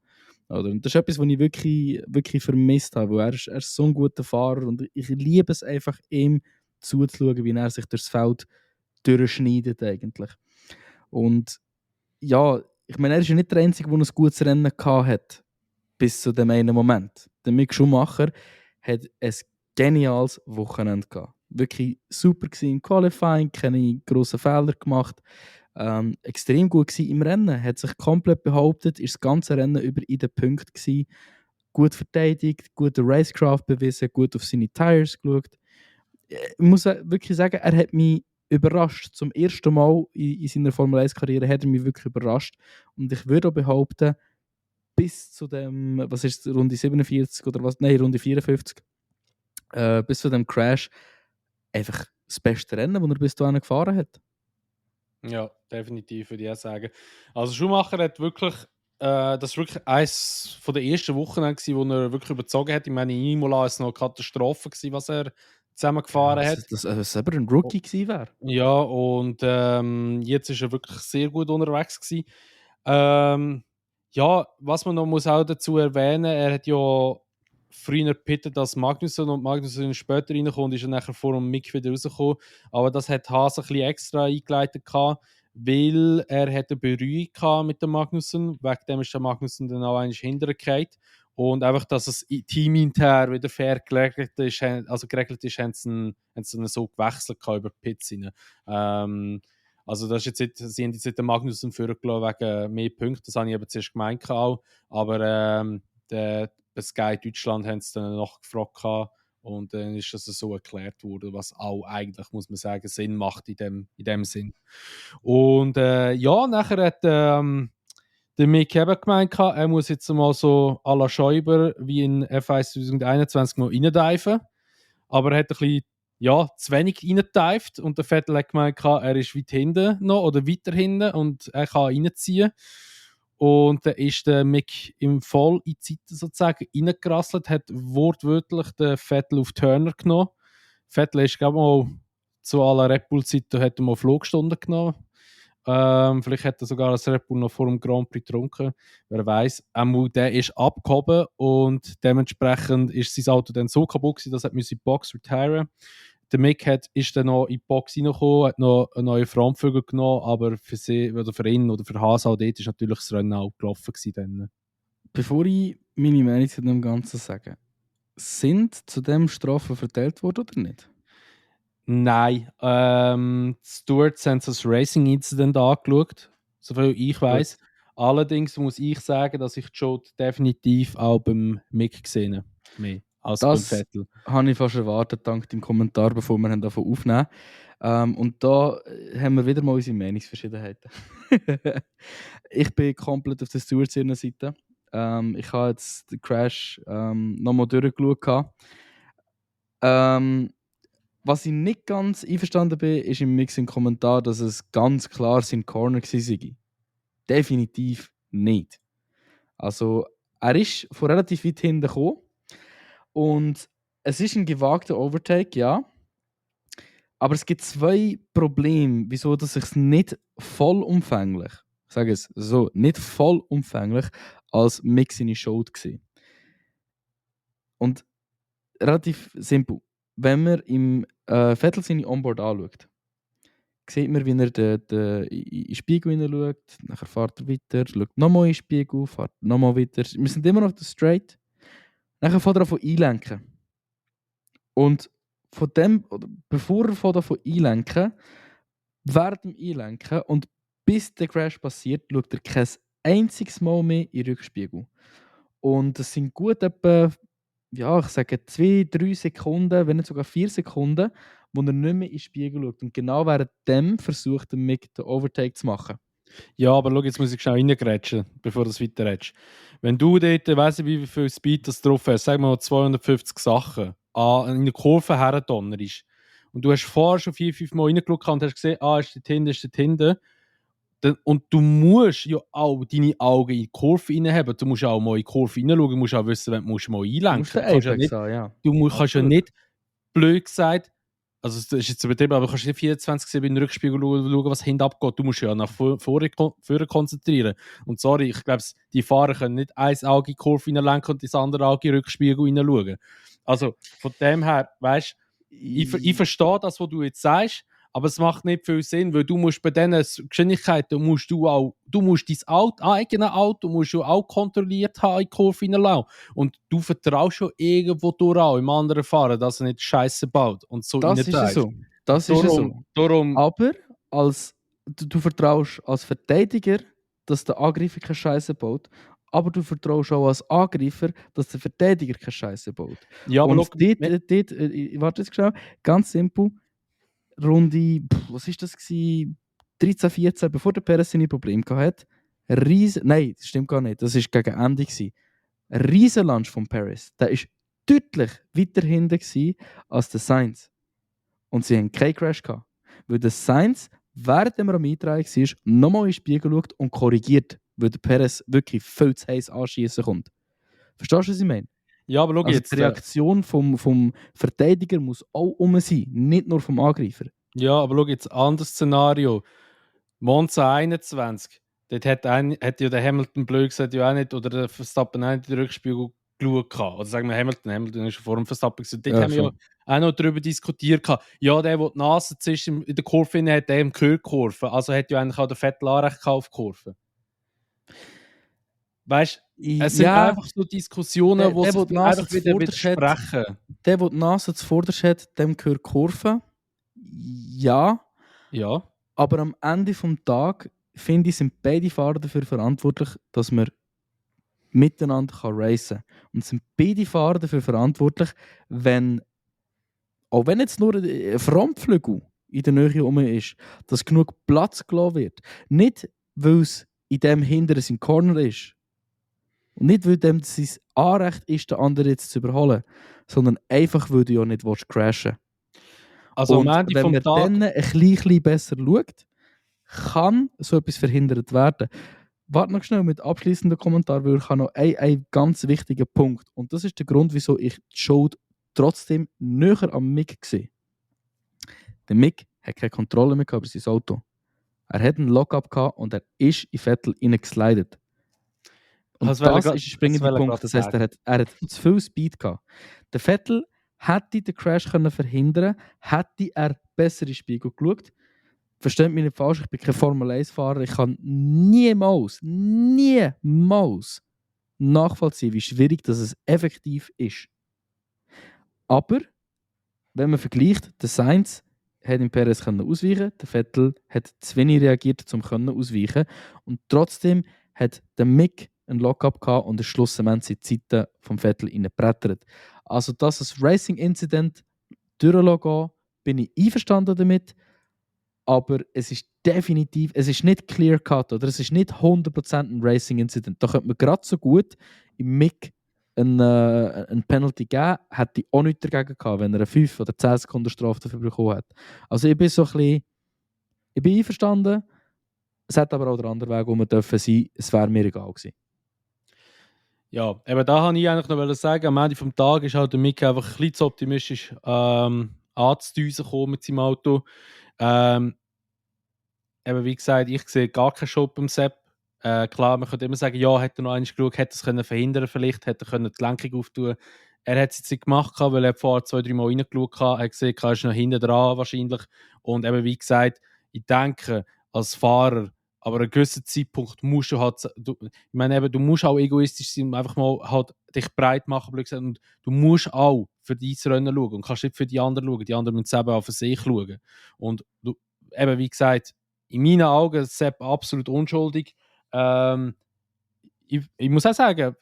Oder? Und das ist etwas, was ich wirklich, wirklich vermisst habe, weil er ist so ein guter Fahrer und ich liebe es einfach, ihm zuzuschauen, wie er sich durchs Feld durchschneidet eigentlich. Und ja, ich meine, er ist ja nicht der Einzige, der ein gutes Rennen gehabt hat, bis zu dem einen Moment. Der Mick Schumacher hat ein geniales Wochenende gehabt. Wirklich super gewesen im Qualifying, keine grossen Fehler gemacht. Extrem gut gewesen im Rennen, hat sich komplett behauptet, ist das ganze Rennen über in den Punkten gewesen. Gut verteidigt, gute Racecraft bewiesen, gut auf seine Tires geschaut. Ich muss wirklich sagen, er hat mich überrascht. Zum ersten Mal in seiner Formel 1-Karriere hat er mich wirklich überrascht. Und ich würde auch behaupten, bis zu dem, was ist es, Runde 47 oder was? Nein, Runde 54, bis zu dem Crash, einfach das beste Rennen, das er bis dahin gefahren hat. Ja, definitiv würde ich auch sagen. Also Schumacher hat wirklich, das war wirklich eines von der ersten Wochen, wo er wirklich überzogen hat. Ich meine, in Imola war es noch eine Katastrophe gewesen, was er Ja, zusammengefahren hat. dass aber ein Rookie gewesen wäre. Ja, und jetzt ist er wirklich sehr gut unterwegs gewesen. Ähm, ja, was man noch muss auch dazu erwähnen, er hat ja früher pittet als Magnussen und Magnussen später reinkommt, ist er nachher vor dem Mick wieder rausgekommen. Aber das hat Haas ein bisschen extra eingeleitet gehabt, weil er hatte eine Berührung gehabt mit dem Magnussen. Wegen dem ist der Magnussen dann auch eigentlich hintergefallen. Und einfach, dass es teamintern wieder fair geregelt ist, haben sie ihn so gewechselt über die Pits rein. Also das ist jetzt nicht, sie haben jetzt nicht den Magnussen vorgelassen wegen mehr Punkten, das habe ich eben zuerst gemeint auch. Aber bei Sky Deutschland haben sie dann noch gefragt gehabt, und dann ist das so erklärt worden, was auch eigentlich, muss man sagen, Sinn macht in dem Sinn. Und ja, nachher hat Der Mick eben gemeint, er muss jetzt mal so à la Schäuber wie in F1 2021 mal reindiven. Aber er hat ein bisschen zu wenig reingedived und der Vettel hat gemeint, er ist weit hinten noch oder weiter hinten und er kann reinziehen. Und dann ist der Mick im Voll in die Zeiten sozusagen reingerasselt, hat wortwörtlich den Vettel auf Turner genommen. Vettel ist, glaube ich, mal zu aller Red Bull-Zeit hat er mal Flugstunden genommen. Vielleicht hat er sogar das Red Bull noch vor dem Grand Prix getrunken. Wer weiß. Der ist abgehoben und dementsprechend ist sein Auto dann so kaputt gewesen, dass er in die Box retiren. Der Mick ist dann noch in die Box reingekommen, hat noch einen neuen Frontflügel genommen, aber für sie oder für ihn oder für Haas dort ist natürlich das Rennen auch gelaufen gewesen dann. Bevor ich meine Meinung zu dem Ganzen sage, sind zu dem Strafen verteilt worden oder nicht? Nein, Stewards haben das Racing Incident angeschaut, soviel ich weiß. Allerdings muss ich sagen, dass ich Joe definitiv auch beim Mick gesehen habe. Mehr als beim Vettel. Habe ich fast erwartet, dank dem Kommentar, bevor wir davon aufnehmen. Und da haben wir wieder mal unsere Meinungsverschiedenheiten. Ich bin komplett auf der Stewards-Seite. Ich habe jetzt den Crash nochmal durchgeschaut. Was ich nicht ganz einverstanden bin, ist im Mix im Kommentar, dass es ganz klar sein Corner war. Definitiv nicht. Also, er ist von relativ weit hinten gekommen und es ist ein gewagter Overtake, ja. Aber es gibt zwei Probleme, wieso dass ich es nicht vollumfänglich, ich sage es so, nicht vollumfänglich als Mix seine Schuld war. Und relativ simpel. Wenn man im Vettel seine Onboard anschaut, sieht man, wie er in den Spiegel hineinschaut, nachher fährt er weiter, schaut nochmal in den Spiegel, fährt nochmal weiter. Wir sind immer noch straight. Nachher fährt er davon einlenken. Und von dem, bevor er davon einlenken, während dem Einlenken und bis der Crash passiert, schaut er kein einziges Mal mehr in den Rückspiegel. Und das sind gut etwa, ja, ich sage 2-3 Sekunden, wenn nicht sogar 4 Sekunden, wo er nicht mehr in den Spiegel schaut. Und genau während dem versucht er, Mick den Overtake zu machen. Ja, aber schau, jetzt muss ich schnell reingrätschen, bevor du das weiterredest. Wenn du dort, weiss ich, wie viel Speed das drauf hast, sagen wir mal 250 Sachen, in der Kurve herdonnerst, und du hast vorher schon 4-5 Mal reingeschaut und hast gesehen, ist dort hinten, und du musst ja auch deine Augen in die Kurve reinhaben. Du musst auch mal in die Kurve reinschauen, du musst auch wissen, wenn du mal einlenken musst. Du kannst ja nicht, blöd gesagt, also das ist jetzt übertrieben, aber du kannst nicht 24/7 in den Rückspiegel schauen, was hinten abgeht. Du musst ja nach vorne konzentrieren. Und sorry, ich glaube, die Fahrer können nicht ein Auge in die Kurve reinlenken und das andere Auge in den Rückspiegel hineinschauen. Also von dem her, weißt du, ich verstehe das, was du jetzt sagst, aber es macht nicht viel Sinn, weil du musst bei diesen Geschwindigkeiten du musst dein eigenes Auto musst du auch kontrolliert haben in die Kurve hineinlassen. Und du vertraust schon irgendwo durch auch im anderen Fahrer, dass er nicht Scheiße baut. Und so das ist es so. Das ist es so. Aber du vertraust als Verteidiger, dass der Angreifer keine Scheiße baut. Aber du vertraust auch als Angreifer, dass der Verteidiger keine Scheiße baut. Ja, aber und warte jetzt schnell, ganz simpel. Runde, was ist das gewesen? 13, 14, bevor der Perez seine Probleme hatte. Nein, das stimmt gar nicht. Das war gegen Ende. Ein riesen Lunch von Perez. Der war deutlich weiter hinten als der Sainz. Und sie hatten keinen Crash gehabt. Weil der Sainz, während er am Eindrehen war, nochmal in den Spiegel schaut und korrigiert, weil der Perez wirklich viel zu heiß anschießen kommt. Verstehst du, was ich meine? Ja, aber schau also jetzt. Die Reaktion vom Verteidiger muss auch sein, nicht nur vom Angreifer. Ja, aber schau jetzt, anderes Szenario. Monza 21. Dort hat ja der Hamilton blöd gesagt, ja auch nicht, oder der Verstappen auch nicht in den Rückspiegel geschaut. Oder sagen wir Hamilton ist schon vor dem Verstappen gesagt. Dort haben wir ja auch noch darüber diskutiert. Ja, der die Nase zuerst in der Kurve hat, der im Gehörkurve. Also hat ja eigentlich auch der Vettel Anrecht auf Kurve. Weißt du, es sind einfach so Diskussionen, die sich einfach wieder widersprechen. Der die Nase zuvorderst hat, dem gehört Kurve. Ja. Aber am Ende des Tages, finde ich, sind beide Fahrer dafür verantwortlich, dass man miteinander racen kann. Und sind beide Fahrer dafür verantwortlich, auch wenn jetzt nur ein Frontflügel in der Nähe rum ist, dass genug Platz gelassen wird. Nicht, weil es in dem hinteren sein Corner ist. Und nicht, weil dem sein Anrecht ist, den anderen jetzt zu überholen, sondern einfach, weil du ja nicht crashen willst. Also Und am Ende wenn vom man Tag... dann ein bisschen besser schaut, kann so etwas verhindert werden. Warte noch schnell mit abschließenden Kommentar, weil ich habe noch einen ganz wichtigen Punkt. Und das ist der Grund, wieso ich die Show trotzdem näher am Mick gesehen. Der Mick hat keine Kontrolle mehr über sein Auto. Er hat einen Lockup gehabt und er ist in Vettel reingeslidet. Und Das das wollte ist der springende grad Punkt. Das heisst, er hat zu viel Speed gehabt. Der Vettel hätte den Crash können verhindern, hätte er besser in den Spiegel geschaut. Versteht mich nicht falsch, ich bin kein Formel-1-Fahrer. Ich kann niemals nachvollziehen, wie schwierig das es effektiv ist. Aber, wenn man vergleicht, der Sainz hat im Perez ausweichen, der Vettel hat zu wenig reagiert, um ausweichen. Und trotzdem hat der Mick einen Lockup gehabt und ist schlussendlich in die Zeiten vom Vettel reingebrettert. Also, dass das Racing-Incident durchgehen, bin ich einverstanden damit. Aber es ist definitiv, es ist nicht clear-cut oder es ist nicht 100% ein Racing-Incident. Da könnte man gerade so gut im Mick ein Penalty geben, hätte ich auch nichts dagegen gehabt, wenn er eine 5 oder 10 Sekunden Strafe dafür bekommen hat. Also ich bin so ein bisschen, ich bin einverstanden, es hat aber auch der andere Weg, wo wir dürfen sein, es wäre mir egal gewesen. Ja, eben da wollte ich eigentlich noch sagen, am Ende des Tages ist halt der Mick einfach ein bisschen zu optimistisch anzudüsen gekommen mit seinem Auto. Eben wie gesagt, ich sehe gar keinen Schub beim Sepp. Klar, man könnte immer sagen, ja, hätte er noch einmal geschaut, hätte er es verhindern vielleicht, hätte er die Lenkung auftun. Er hat es jetzt nicht gemacht, weil er vorher 2-3 Mal reingeschaut hat, er hat gesehen, er ist noch hinten dran wahrscheinlich. Und eben wie gesagt, ich denke, als Fahrer, aber an einem gewissen Zeitpunkt musst du halt, ich meine eben, du musst auch egoistisch sein und einfach mal halt dich breit machen, blöd gesagt, und du musst auch für dein Rennen schauen und kannst nicht für die anderen schauen, die anderen müssen eben auch für sich schauen. Und du, eben wie gesagt, in meinen Augen ist Sepp absolut unschuldig. Ich muss auch sagen,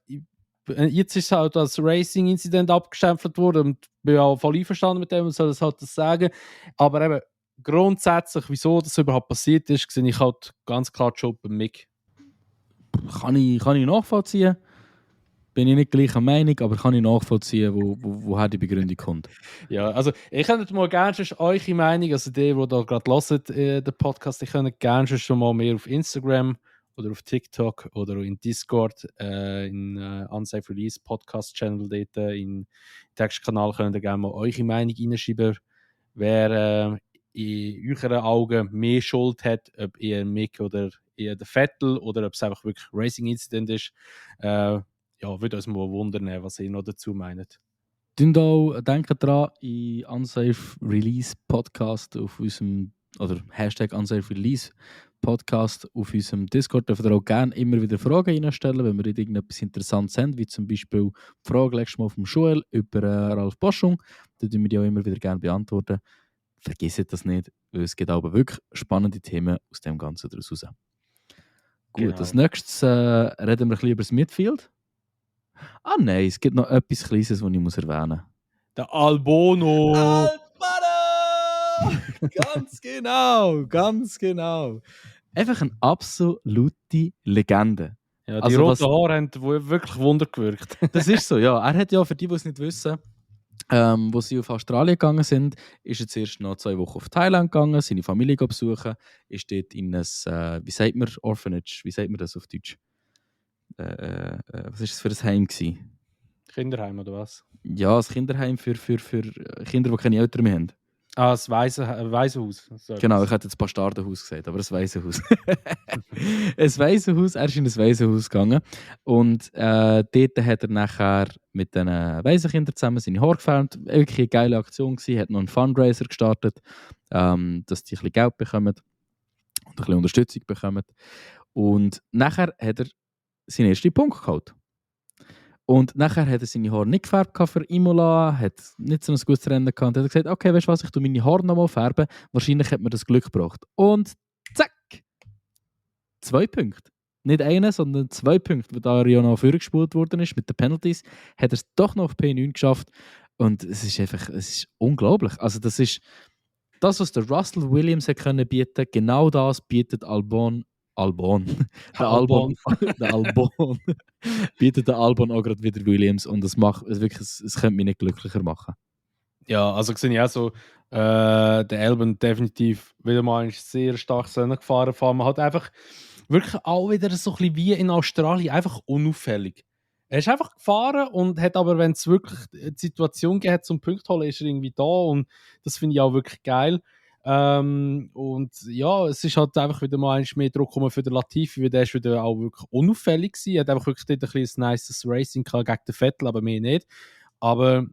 jetzt ist es halt als Racing-Incident abgestempelt worden und bin auch voll einverstanden mit dem und soll das halt sagen. Aber eben grundsätzlich, wieso das überhaupt passiert ist, sehe ich halt ganz klar die Schuld bei Mick. Kann ich nachvollziehen. Bin ich nicht gleicher Meinung, aber kann ich nachvollziehen, woher die Begründung kommt. Ja, also ich könnte mal gerne eure Meinung, also die da gerade hören, den Podcast, ich könnte gerne schon mal mehr auf Instagram oder auf TikTok oder in Discord, in Unsafe Release Podcast Channel dort, in Textkanal könnt ihr gerne mal eure Meinung reinschreiben, wer in euren Augen mehr Schuld hat, ob ihr Mick oder eher der Vettel oder ob es einfach wirklich Racing Incident ist. Ja, würde uns mal wundern, was ihr noch dazu meint. Denkt dran, in Unsafe Release Podcast auf unserem, oder Hashtag Unsafe Release Podcast auf unserem Discord dürft ihr auch gerne immer wieder Fragen reinstellen, wenn wir irgendetwas Interessantes haben, wie zum Beispiel die Frage letztes Mal vom Joel über Ralf Boschung. Da tun wir die auch immer wieder gerne beantworten. Vergesst das nicht, weil es geht aber wirklich spannende Themen aus dem Ganzen daraus raus. Gut, Genau. als nächstes reden wir ein bisschen über das Midfield. Ah nein, es gibt noch etwas Kleines, das ich erwähnen muss. Der Albono! Albano! ganz genau. Einfach eine absolute Legende. Ja, die Also roten Haare haben wirklich Wunder gewirkt. Das ist so, ja. Er hat ja, für die, die es nicht wissen, wo sie auf Australien gegangen sind, ist jetzt erst noch 2 Wochen auf Thailand gegangen, seine Familie besuchen, ist dort in ein, wie sagt man, Orphanage, wie sagt man das auf Deutsch? Was war das für ein Heim gewesen? Kinderheim oder was? Ja, ein Kinderheim für Kinder, die keine Eltern mehr haben. Ah, das Waisenhaus. Genau, ich hätte jetzt Bastardenhaus gesagt, aber ein Waisenhaus. Ein Waisenhaus, er ist in ein Waisenhaus gegangen und dort hat er nachher mit den Waisenkindern zusammen seine Haare gefärbt. Wirklich eine geile Aktion gewesen, hat noch einen Fundraiser gestartet, dass die ein bisschen Geld bekommen und ein bisschen Unterstützung bekommen. Und nachher hat er seinen ersten Punkt geholt. Und nachher hat er seine Haare nicht gefärbt für Imola, hat nicht so ein gutes Rennen gehabt. Und hat gesagt, okay, weißt du was, ich tue meine Haare nochmal färben. Wahrscheinlich hat mir das Glück gebracht. Und zack! 2 Punkte. Nicht einen, sondern 2 Punkte, wo da ja noch vorgespult worden ist mit den Penalties, hat er es doch noch auf P9 geschafft. Und es ist unglaublich. Also das, was der Russell Williams hat können bieten, genau das bietet Albon Albon. Der Albon. Albon, der Albon bietet der Albon auch gerade wieder Williams und es macht es wirklich, es könnte mich nicht glücklicher machen. Ja, also sehe ich auch so, der Albon definitiv wieder mal ein sehr starkes Rennen gefahren. Vor allem man hat einfach wirklich auch wieder so ein bisschen wie in Australien, einfach unauffällig. Er ist einfach gefahren und hat aber, wenn es wirklich die Situation gegeben hat zum Punkt holen, ist er irgendwie da und das finde ich auch wirklich geil. Und ja, es ist halt einfach wieder mal ein mehr Druck gekommen für den Latifi, weil der ist wieder auch wirklich unauffällig gewesen. Er hat einfach wirklich dort ein bisschen ein nices Racing gehabt gegen den Vettel, aber mehr nicht. Aber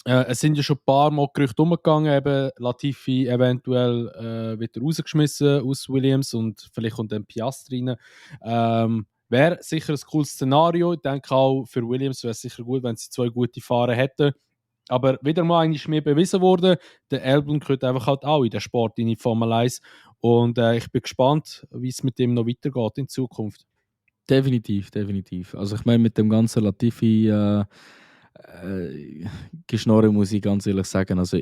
es sind ja schon ein paar Mal Gerüchte umgegangen, eben Latifi eventuell wird er rausgeschmissen aus Williams und vielleicht kommt dann Piastri rein. Wäre sicher ein cooles Szenario. Ich denke auch für Williams wäre es sicher gut, wenn sie 2 gute Fahrer hätten. Aber wieder mal eigentlich mehr bewiesen worden, der Albon gehört einfach halt auch in den Sport, in die Formel 1. Und ich bin gespannt, wie es mit dem noch weitergeht in Zukunft. Definitiv, definitiv. Also ich meine, mit dem ganzen Latifi Geschnorre muss ich ganz ehrlich sagen. Also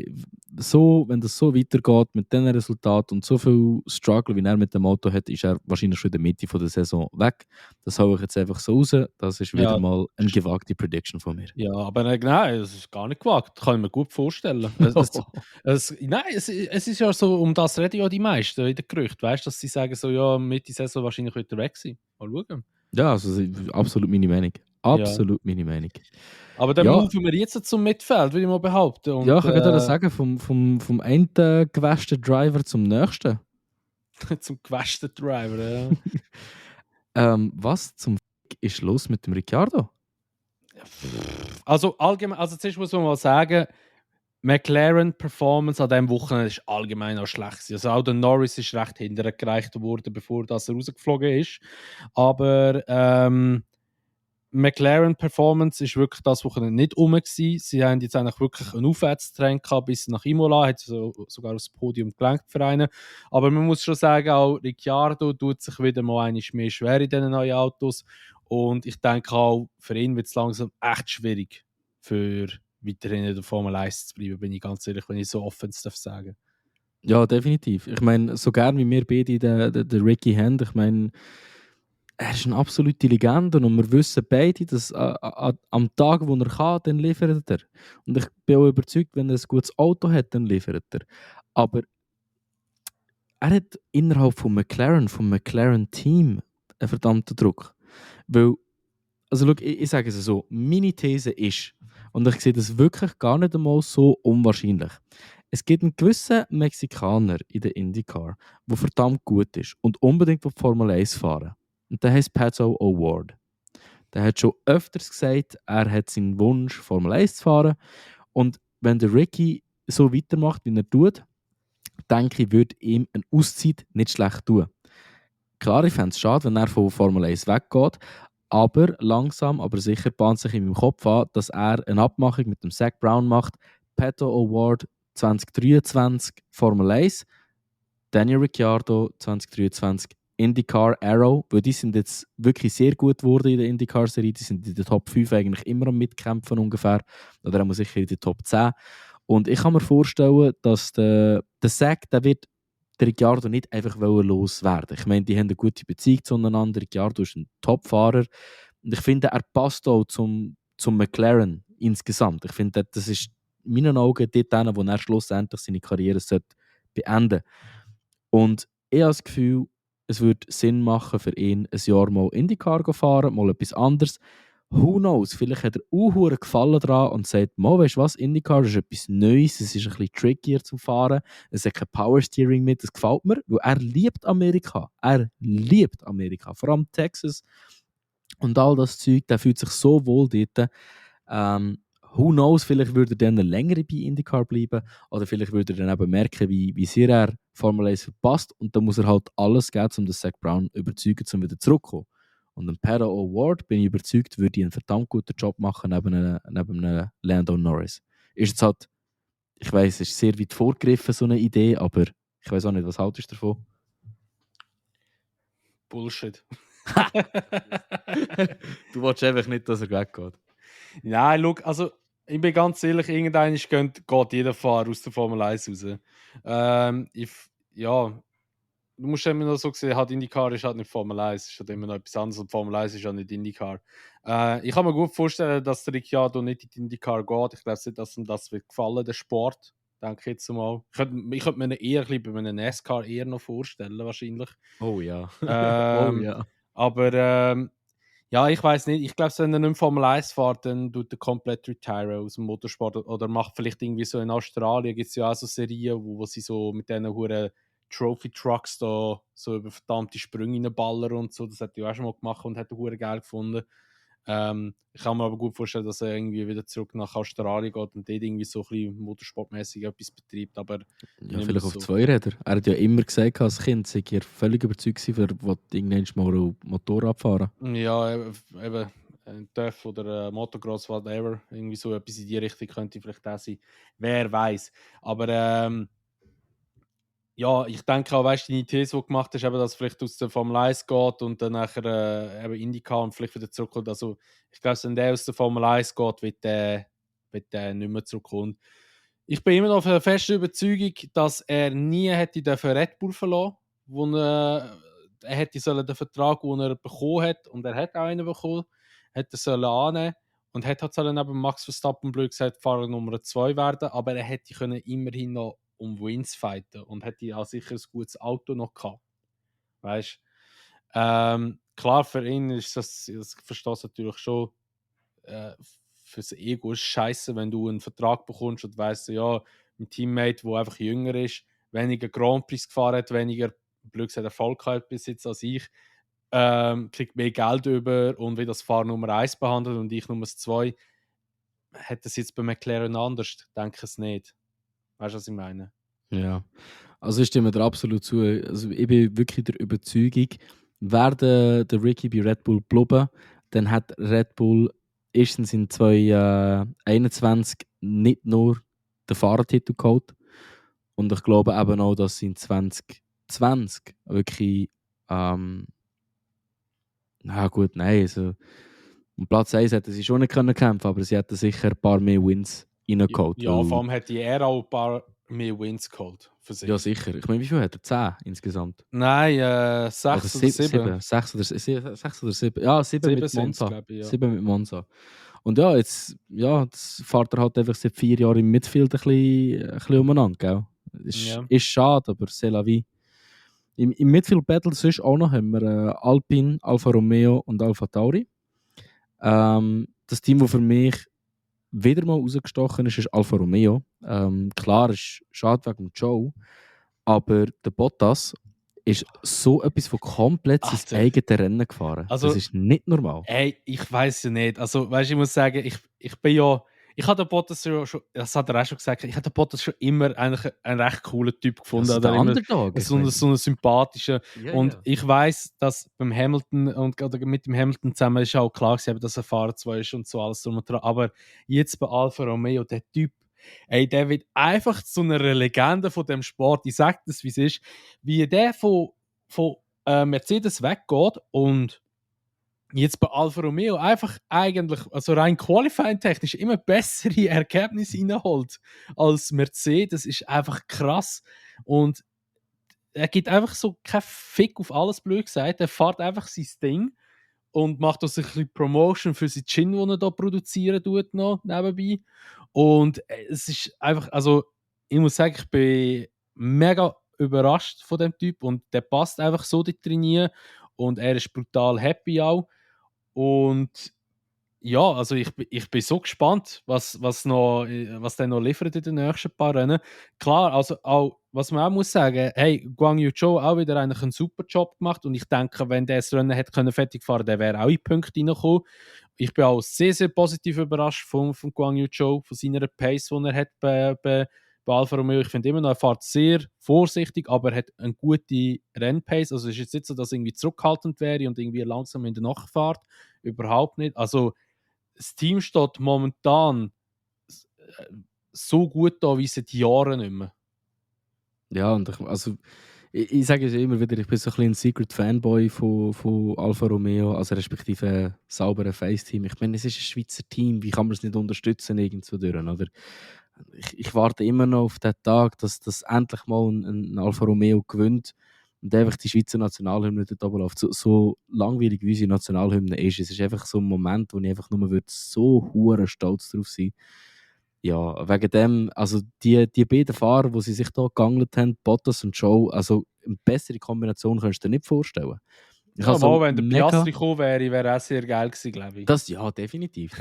so, wenn das so weitergeht mit diesen Resultaten und so viel Struggle, wie er mit dem Auto hat, ist er wahrscheinlich schon in der Mitte von der Saison weg. Das haue ich jetzt einfach so raus. Das ist wieder Ja, mal eine gewagte Prediction von mir. ja, aber nein, das ist gar nicht gewagt. Kann ich mir gut vorstellen. Nein, es ist ja so, um das reden ja die meisten in den Gerüchten. Weißt du, dass sie sagen, so, ja, Mitte Saison wahrscheinlich wird er weg sein. Mal schauen. Ja, also absolut meine Meinung. Ja. Absolut meine Meinung. Aber dann Ja, moven wir jetzt zum Mittelfeld, würde ich mal behaupten. Und, ja, ich kann gerade sagen, vom einen gewäschten Driver zum nächsten. zum gewäschten Driver, ja. Was zum ist los mit dem Ricciardo? Also allgemein, also zuerst muss man mal sagen, McLaren Performance an diesem Wochenende ist allgemein auch schlecht gewesen. Also auch der Norris ist recht hintergereicht worden, bevor das er rausgeflogen ist. Aber McLaren Performance ist wirklich das Wochenende nicht rum gewesen. Sie haben jetzt eigentlich wirklich einen Aufwärtstrend gehabt bis nach Imola, hat sogar aufs Podium gelenkt für einen. Aber man muss schon sagen, auch Ricciardo tut sich wieder mal einmal mehr schwer in diesen neuen Autos. Und ich denke auch, für ihn wird es langsam echt schwierig, für weiterhin in der Formel 1 zu bleiben, bin ich ganz ehrlich, wenn ich so offen darf sagen. Ja, definitiv. Ich meine, so gern wie wir beide den Ricky haben, ich meine, er ist eine absolute Legende und wir wissen beide, dass am Tag, wo er kann, dann liefert er. Und ich bin auch überzeugt, wenn er ein gutes Auto hat, dann liefert er. Aber er hat innerhalb vom McLaren-Team einen verdammten Druck. Weil, also schau, ich sage es so, meine These ist, und ich sehe das wirklich gar nicht einmal so unwahrscheinlich. Es gibt einen gewissen Mexikaner in der IndyCar, der verdammt gut ist und unbedingt Formel 1 fahren. Und der heißt Pato O'Ward. Der hat schon öfters gesagt, er hat seinen Wunsch, Formel 1 zu fahren. Und wenn der Ricky so weitermacht, wie er tut, denke ich, würde ihm eine Auszeit nicht schlecht tun. Klar, ich fände es schade, wenn er von Formel 1 weggeht, aber langsam, aber sicher bahnt sich in meinem Kopf an, dass er eine Abmachung mit dem Zach Brown macht. Pato Award 2023 Formel 1, Daniel Ricciardo 2023 IndyCar Arrow, weil die sind jetzt wirklich sehr gut geworden in der IndyCar-Serie. Die sind in den Top 5 eigentlich immer am Mitkämpfen ungefähr. Oder auch sicher in den Top 10. Und ich kann mir vorstellen, dass der Zach, der wird der Ricciardo nicht einfach loswerden. Ich meine, die haben eine gute Beziehung zueinander. Ricciardo ist ein Top-Fahrer. Und ich finde, er passt auch zum McLaren insgesamt. Ich finde, das ist in meinen Augen dort, wo er schlussendlich seine Karriere beenden sollte. Und ich habe das Gefühl, es würde Sinn machen für ihn, ein Jahr mal IndyCar zu fahren, mal etwas anderes. Who knows, vielleicht hat er auch Gefallen daran und sagt, mal, weißt du was, IndyCar ist etwas Neues, es ist ein bisschen trickier zu fahren, es hat kein Powersteering mit, das gefällt mir, weil er liebt Amerika. Er liebt Amerika, vor allem Texas und all das Zeug, der fühlt sich so wohl dort. Who knows, vielleicht würde er dann länger bei IndyCar bleiben oder vielleicht würde er dann eben merken, wie sehr er Formel 1 verpasst und dann muss er halt alles geben, um den Zach Brown zu überzeugen, um wieder zurückzukommen. Und ein Pato O'Ward, bin ich überzeugt, würde einen verdammt guten Job machen neben einem Lando Norris. Ist jetzt halt, ich weiss, es ist sehr weit vorgegriffen, so eine Idee, aber ich weiß auch nicht, was haltest du davon? Bullshit. Du willst einfach nicht, dass er weggeht. Nein, schau, also ich bin ganz ehrlich, irgendwann geht jeder Fahrer aus der Formel 1 raus. Ja, du musst immer noch so sehen, halt IndyCar ist halt nicht Formel 1, ist halt immer noch etwas anderes und Formel 1 ist auch nicht IndyCar. Ich kann mir gut vorstellen, dass der Ricciardo nicht in die IndyCar geht. Ich glaube nicht, dass ihm das wird gefallen, der Sport. Denke ich jetzt mal. Ich könnte mir ihn eher ein bisschen bei einem NASCAR eher noch vorstellen, wahrscheinlich. Oh ja. Oh Ähm, ja. aber ja, ich weiß nicht. Ich glaube, wenn er nicht mehr Formel 1 fährt, dann tut er komplett retire aus dem Motorsport. Oder macht vielleicht irgendwie so in Australien, gibt es ja auch so Serien, wo sie so mit diesen huren Trophy-Trucks da so über verdammte Sprünge reinballern und so. Das hat er ja auch schon mal gemacht und hat er hure geil gefunden. Ich kann mir aber gut vorstellen, dass er irgendwie wieder zurück nach Australien geht und dort irgendwie so ein bisschen motorsportmäßig etwas betreibt. Aber Ja, nicht mehr vielleicht auf so. Zweiräder. Er hat ja immer gesagt, als Kind sei er völlig überzeugt gewesen, er will irgendwann mal Motorrad fahren. Ja, eben ein TÜV oder ein Motocross, whatever. Irgendwie so etwas in die Richtung könnte vielleicht auch sein. Wer weiß. Aber ja, ich denke auch, weißt du, deine These, die du gemacht hast, eben, dass es vielleicht aus der Formel 1 geht und dann nachher eben IndyCar und vielleicht wieder zurückkommt. Also, ich glaube, wenn der aus der Formel 1 geht, wird der nicht mehr zurückkommen. Ich bin immer noch der festen Überzeugung, dass er nie hätte dürfen Red Bull verlassen, wo er hätte sollen den Vertrag, den er bekommen hat, und er hat auch einen bekommen, hätte sollen annehmen und hätte halt sollen neben Max Verstappen blöd gesagt Fahrer Nummer 2 werden, aber er hätte können immerhin noch um Wins fighten und hätte auch sicher ein gutes Auto noch gehabt. Weißt klar, für ihn ist das, ich verstehe es natürlich schon, fürs Ego ist scheiße, wenn du einen Vertrag bekommst und weißt, ja, ein Teammate, der einfach jünger ist, weniger Grand Prix gefahren hat, weniger blöd gesagt, Erfolg hat bis jetzt als ich, kriegt mehr Geld über und wird das Fahrer Nummer 1 behandelt und ich Nummer 2. Hätte es jetzt bei McLaren anders? Denke es nicht. Weißt du, was ich meine? Ja. Also ich stimme dir absolut zu. Also ich bin wirklich der Überzeugung, wäre der Ricky bei Red Bull geblieben, dann hat Red Bull erstens in 2021 nicht nur den Fahrertitel geholt und ich glaube eben auch, dass sie in 2020 wirklich na gut, nein, also um Platz 1 hätten sie schon nicht können kämpfen, aber sie hätten sicher ein paar mehr Wins reingeholt. Ja, vor allem hätte er auch ein paar mehr Wins geholt für sich. Ja, sicher. Ich meine, wie viel hat er? 10 insgesamt? Nein, Oder 6 oder 7. 6 oder 7. Ja, 7 7 mit sind es, Monza. glaube ich, ja. 7 mit Monza. Und ja, jetzt fährt er halt einfach seit 4 Jahren im Midfield ein bisschen umeinander, gell? Ja. Ist schade, aber c'est la vie. Im Midfield-Battle sonst auch noch haben wir Alpine, Alfa Romeo und Alfa Tauri. Das Team, das für mich wieder mal rausgestochen ist Alfa Romeo. Klar, ist schade wegen Joe, aber der Bottas ist so etwas von komplett sein Alter. eigenes Rennen gefahren. Also, das ist nicht normal. Ey, ich weiß ja nicht. Also, weißt du, ich muss sagen, ich bin ja. Ich habe den Bottas ja schon, das hat er auch schon gesagt, ich habe den Bottas schon immer eigentlich einen recht coolen Typ gefunden. Das ist der Oder immer Underdog. so einen sympathischen. Ja, Und ja. ich weiß, dass beim Hamilton oder mit dem Hamilton zusammen ist auch klar gewesen, dass er Fahrer 2 ist und so alles drum und dran. Aber jetzt bei Alfa Romeo, der Typ, ey, der wird einfach zu einer Legende von dem Sport. Ich sage das, wie es ist. Wie der von Mercedes weggeht und jetzt bei Alfa Romeo einfach eigentlich, also rein Qualifying-technisch, immer bessere Ergebnisse reinholt als Mercedes, ist einfach krass. Und er gibt einfach so keinen Fick auf alles, blöd gesagt. Er fährt einfach sein Ding und macht auch ein bisschen Promotion für sein Gin, den er da produzieren tut, noch nebenbei. Und es ist einfach, also ich muss sagen, ich bin mega überrascht von dem Typ und der passt einfach so dort drin und er ist brutal happy auch. Und ja, also ich bin so gespannt, was der noch liefert in den nächsten paar Rennen. Klar, also auch, was man auch muss sagen, hey, Guang Yu Zhou auch wieder eigentlich einen super Job gemacht und ich denke, wenn der das Rennen hätte können fertig fahren, der wäre auch in die Punkte reingekommen. Ich bin auch sehr, sehr positiv überrascht von Guang Yu Zhou, von seiner Pace, die er hat bei Alfa Romeo. Ich finde immer noch, er fährt sehr vorsichtig, aber er hat eine gute Rennpace. Also es ist jetzt nicht so, dass er irgendwie zurückhaltend wäre und irgendwie langsam in der Nachtfahrt. Überhaupt nicht. Also das Team steht momentan so gut da wie seit Jahren nicht mehr. Ja, und ich sage es ja immer wieder, ich bin so ein bisschen ein Secret Fanboy von Alfa Romeo, also respektive sauberen Face-Team. Ich meine, es ist ein Schweizer Team, wie kann man es nicht unterstützen irgendwo durch, oder? Ich warte immer noch auf den Tag, dass endlich mal ein Alfa Romeo gewinnt. und einfach die Schweizer Nationalhymne dort oben läuft. So langweilig wie unsere Nationalhymne ist, es ist einfach so ein Moment, wo ich einfach nur so hure stolz drauf sein. Ja, wegen dem, also die beiden Fahrer, die sie sich da gegangelt haben, Bottas und Joe, also eine bessere Kombination kannst du dir nicht vorstellen. Ich Ja, habe so mal, wenn der mega... Piastri gekommen wäre, wäre auch sehr geil gewesen, glaube ich. Das, ja, definitiv.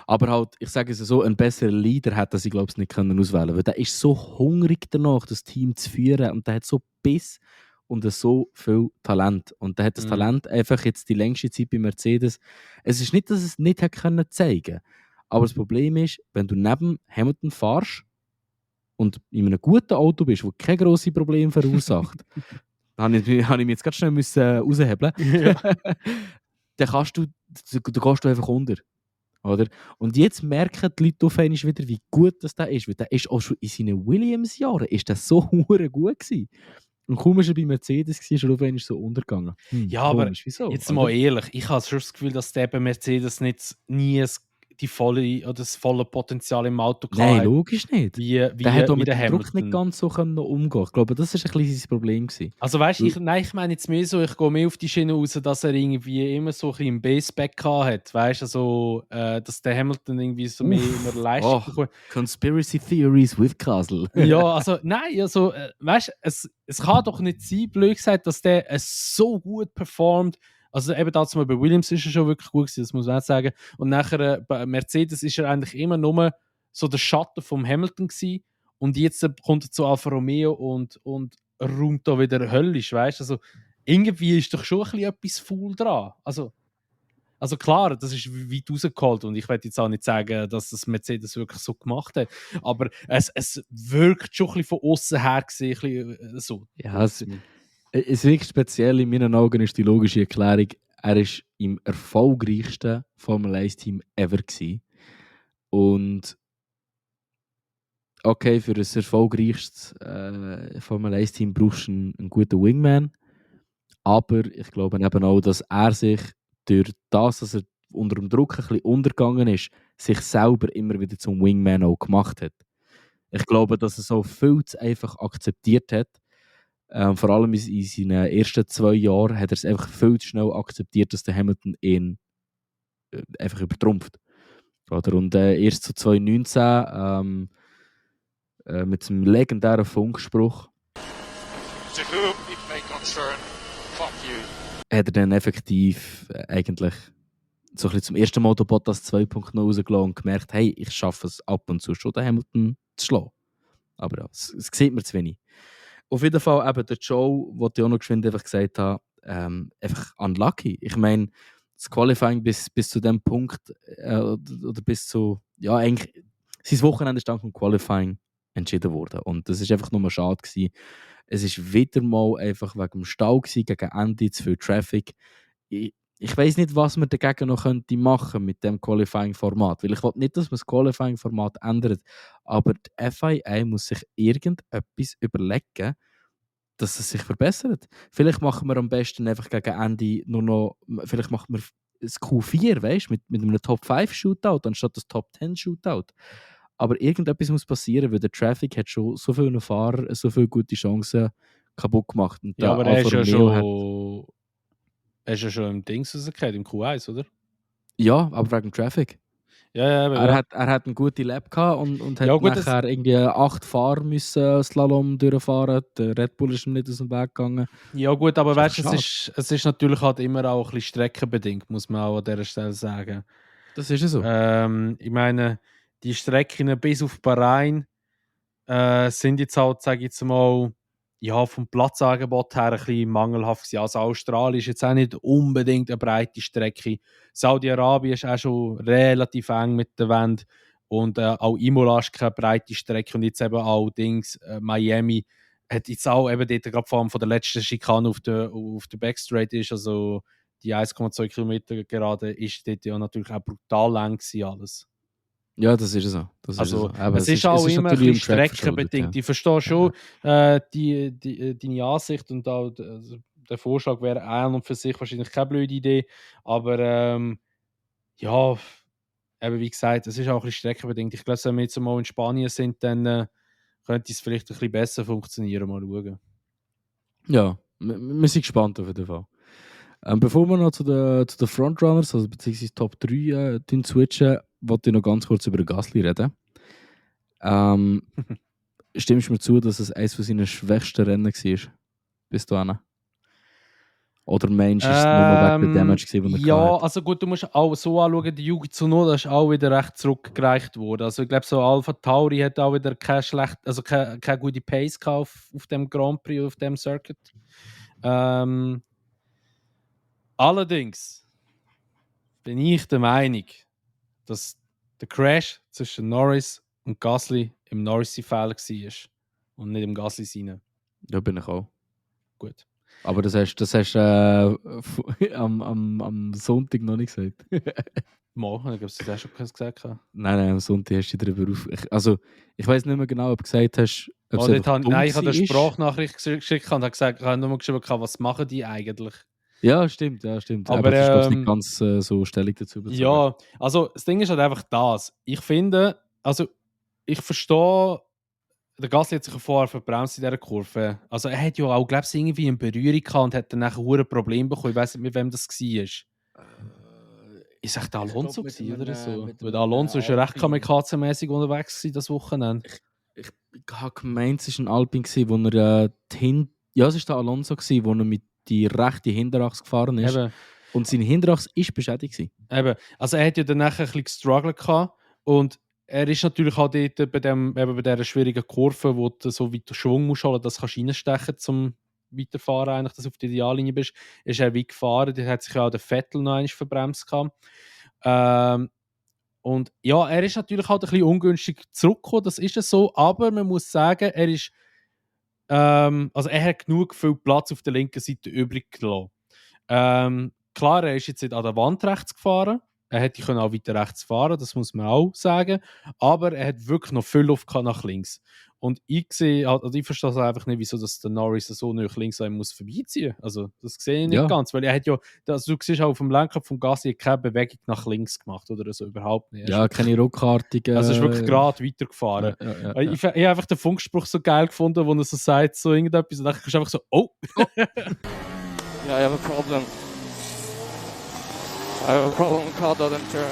Aber halt, ich sage es so, ein besserer Leader hätte sie, glaube ich, nicht können auswählen können. Weil der ist so hungrig danach, das Team zu führen. Und der hat so Biss und so viel Talent. Und der hat das Talent einfach jetzt die längste Zeit bei Mercedes. Es ist nicht, dass es nicht hätte können zeigen. Aber das Problem ist, wenn du neben Hamilton fährst und in einem guten Auto bist, das keine grossen Probleme verursacht, habe ich mich jetzt ganz schnell raushebeln. Ja. Dann gehst du einfach unter. Oder? Und jetzt merken die Leute auf einmal wieder, wie gut das der ist. Weil der ist auch schon in seinen Williams-Jahren ist das so hure gut gewesen. Und kaum ist er bei Mercedes gewesen, ist er auf einmal so untergegangen. Ja, aber Komisch, wieso? jetzt oder? mal ehrlich, ich habe schon das Gefühl, dass der bei Mercedes nie die volle, oder das volle Potenzial im Auto Nein, hat, logisch nicht. wie Der hat auch wie mit der dem Druck nicht Hamilton. ganz so können umgehen. Ich glaube, das ist ein bisschen sein Problem gewesen. Also weißt du, ich meine jetzt mehr so, ich gehe mehr auf die Schiene raus, dass er irgendwie immer so ein bisschen im Baseback hat. Weißt du, also, dass der Hamilton irgendwie so mehr immer Leistung bekommt. Conspiracy Theories with Castle. Ja, also nein, also, weißt du, es kann doch nicht sein, blöd gesagt, dass der so gut performt. Also eben dazu mal bei Williams ist er schon wirklich gut gewesen, das muss man auch sagen. Und nachher bei Mercedes ist er eigentlich immer nur so der Schatten vom Hamilton gewesen. Und jetzt kommt er zu Alfa Romeo und räumt da wieder höllisch, weißt du? Also irgendwie ist doch schon ein bisschen etwas faul dran. Also klar, das ist weit rausgeholt und ich werde jetzt auch nicht sagen, dass das Mercedes wirklich so gemacht hat, aber es wirkt schon ein bisschen von außen her gesehen, ein bisschen, so. Ja, es wirklich speziell in meinen Augen ist die logische Erklärung, er war im erfolgreichsten Formel 1-Team ever gewesen. Und okay, für das erfolgreichste Formel 1-Team brauchst du einen guten Wingman. Aber ich glaube eben auch, dass er sich durch das, dass er unter dem Druck ein bisschen untergegangen ist, sich selber immer wieder zum Wingman auch gemacht hat. Ich glaube, dass er so viel zu einfach akzeptiert hat. Vor allem in seinen ersten 2 Jahren hat er es einfach viel zu schnell akzeptiert, dass der Hamilton ihn einfach übertrumpft. Oder? Und erst zu 2019 mit dem legendären Funkspruch To whom it may concern, fuck you. hat er dann effektiv eigentlich so ein bisschen zum ersten Mal den Bottas 2.0 rausgelassen und gemerkt, hey, ich schaffe es ab und zu schon, den Hamilton zu schlagen. Aber ja, es sieht mir zu wenig. Auf jeden Fall eben der Joe, den ich auch noch geschwind einfach gesagt habe, einfach unlucky. Ich meine, das Qualifying bis zu dem Punkt oder bis zu, ja eigentlich, sein Wochenende ist dann vom Qualifying entschieden worden und das ist einfach nur schade gewesen. Es ist wieder mal einfach wegen dem Stau gewesen, gegen Ende zu viel Traffic. Ich weiß nicht, was man dagegen noch könnte machen mit dem Qualifying-Format, weil ich will nicht, dass man das Qualifying-Format ändert, aber die FIA muss sich irgendetwas überlegen, dass es sich verbessert. Vielleicht machen wir am besten einfach gegen Ende nur noch, vielleicht machen wir das Q4, weißt, mit einem Top-5-Shootout anstatt das Top-10-Shootout. Aber irgendetwas muss passieren, weil der Traffic hat schon so viele Fahrer, so viele gute Chancen kaputt gemacht. Und Ja, aber der Alfa Romeo er ist ja schon im Dings rausgekommen, im Q1, oder? ja, aber wegen Traffic. Ja, aber Er hat eine gute Lap gehabt und hat Ja, gut, nachher irgendwie 8 Fahrer müssen Slalom durchfahren. Der Red Bull ist ihm nicht aus dem Weg gegangen. Ja gut, aber Das ist weißt du, echt es ist natürlich halt immer auch ein bisschen streckenbedingt, muss man auch an dieser Stelle sagen. Das ist ja so. Ich meine, die Strecken bis auf Bahrain sind jetzt halt, sage ich jetzt mal, ja, vom Platzangebot her ein bisschen mangelhaft gewesen. Also Australien ist jetzt auch nicht unbedingt eine breite Strecke. Saudi-Arabien ist auch schon relativ eng mit der Wand. Und auch Imola ist keine breite Strecke. Und jetzt eben auch Miami hat jetzt auch eben dort gerade vor allem von der letzten Schikane auf der Backstraight ist, also die 1,2 Kilometer gerade, ist dort ja natürlich auch brutal lang gewesen alles. Ja, das ist so. Das Also, ist so. Aber es ist auch immer ein natürlich bisschen im Track streckenbedingt. verschuldet, Ich verstehe schon deine Ansicht und auch der Vorschlag wäre an und für sich wahrscheinlich keine blöde Idee. Aber ja, eben wie gesagt, es ist auch ein bisschen streckenbedingt. Ich glaube, wenn wir jetzt mal in Spanien sind, dann könnte es vielleicht ein bisschen besser funktionieren. Mal schauen. Ja, wir sind gespannt auf jeden Fall. Bevor wir noch zu den Frontrunners, also beziehungsweise Top 3 switchen, wollte ich noch ganz kurz über Gasly reden. Stimmst du mir zu, dass es eines von seinen schwächsten Rennen war? Bis dahin? Oder meinst du, es war nur wegen der Damage, den er ja, hatte? also gut, du musst auch so anschauen, die Yuki Tsunoda ist auch wieder recht zurückgereicht worden. Also ich glaube, so Alpha Tauri hat auch wieder keine gute Pace gehabt auf dem Grand Prix, auf dem Circuit. Allerdings bin ich der Meinung, dass der Crash zwischen Norris und Gasly im Norris-Fehler war und nicht im Gasly seinen. Ja, bin ich auch. Gut. Aber das hast am Sonntag noch nicht gesagt. Mal, ich glaube, das hast du schon gesagt. Nein, am Sonntag hast du dich darüber auf... Ich weiß nicht mehr genau, ob du gesagt hast, ob es Oh, einfach dumm nein, ich habe eine war. Sprachnachricht geschickt und habe gesagt, ich habe nur geschrieben, was machen die eigentlich? Ja, stimmt. Aber, du hast glaub ich, nicht ganz so Stellung dazu bezogen. Ja, also das Ding ist halt einfach das. Ich finde, also ich verstehe, der Gasly hat sich ja vorher verbremst in dieser Kurve. Also er hat ja auch, glaube ich, irgendwie eine Berührung gehabt und hat dann nachher ein Problem bekommen. Ich weiß nicht, mit wem das war. Ist echt der Alonso gewesen, oder so? Weil der Alonso ist ja recht kamikaze-mäßig unterwegs gewesen, das Wochenende. Ich habe gemeint, es war ein Alpin, wo er ja, es war der Alonso, wo er mit die rechte Hinterachse gefahren ist. Eben. Und seine Hinterachse war beschädigt gewesen. Eben. Also er hat ja dann nachher ein bisschen gestruggelt gehabt und er ist natürlich auch dort bei dieser schwierigen Kurve, wo du so weit Schwung musst holen, dass du reinstechen kannst, zum Weiterfahren, eigentlich, dass du auf der Ideallinie bist, ist er weit gefahren. Der hat sich ja auch der Vettel noch einmal verbremst gehabt. Und ja, er ist natürlich halt ein bisschen ungünstig zurückgekommen, das ist es so, aber man muss sagen, er ist also er hat genug viel Platz auf der linken Seite übrig gelassen. Klar, er ist jetzt nicht an der Wand rechts gefahren. Er hätte auch weiter rechts fahren, das muss man auch sagen. Aber er hat wirklich noch viel Luft nach links. Und ich sehe, also ich verstehe einfach nicht, wieso dass der Norris so nach links muss vorbeiziehen. Also das sehe ich nicht ganz, weil er hat ja, also du siehst auch auf dem Lenker vom Gasly keine Bewegung nach links gemacht oder so, überhaupt nicht. Ja, keine Ruckartige. Also er ist wirklich gerade weitergefahren. Ja. Ich habe einfach den Funkspruch so geil gefunden, wo er so sagt, so irgendetwas, und dann ist einfach so, oh! Yeah, I have a problem. I have a problem with car doesn't turn.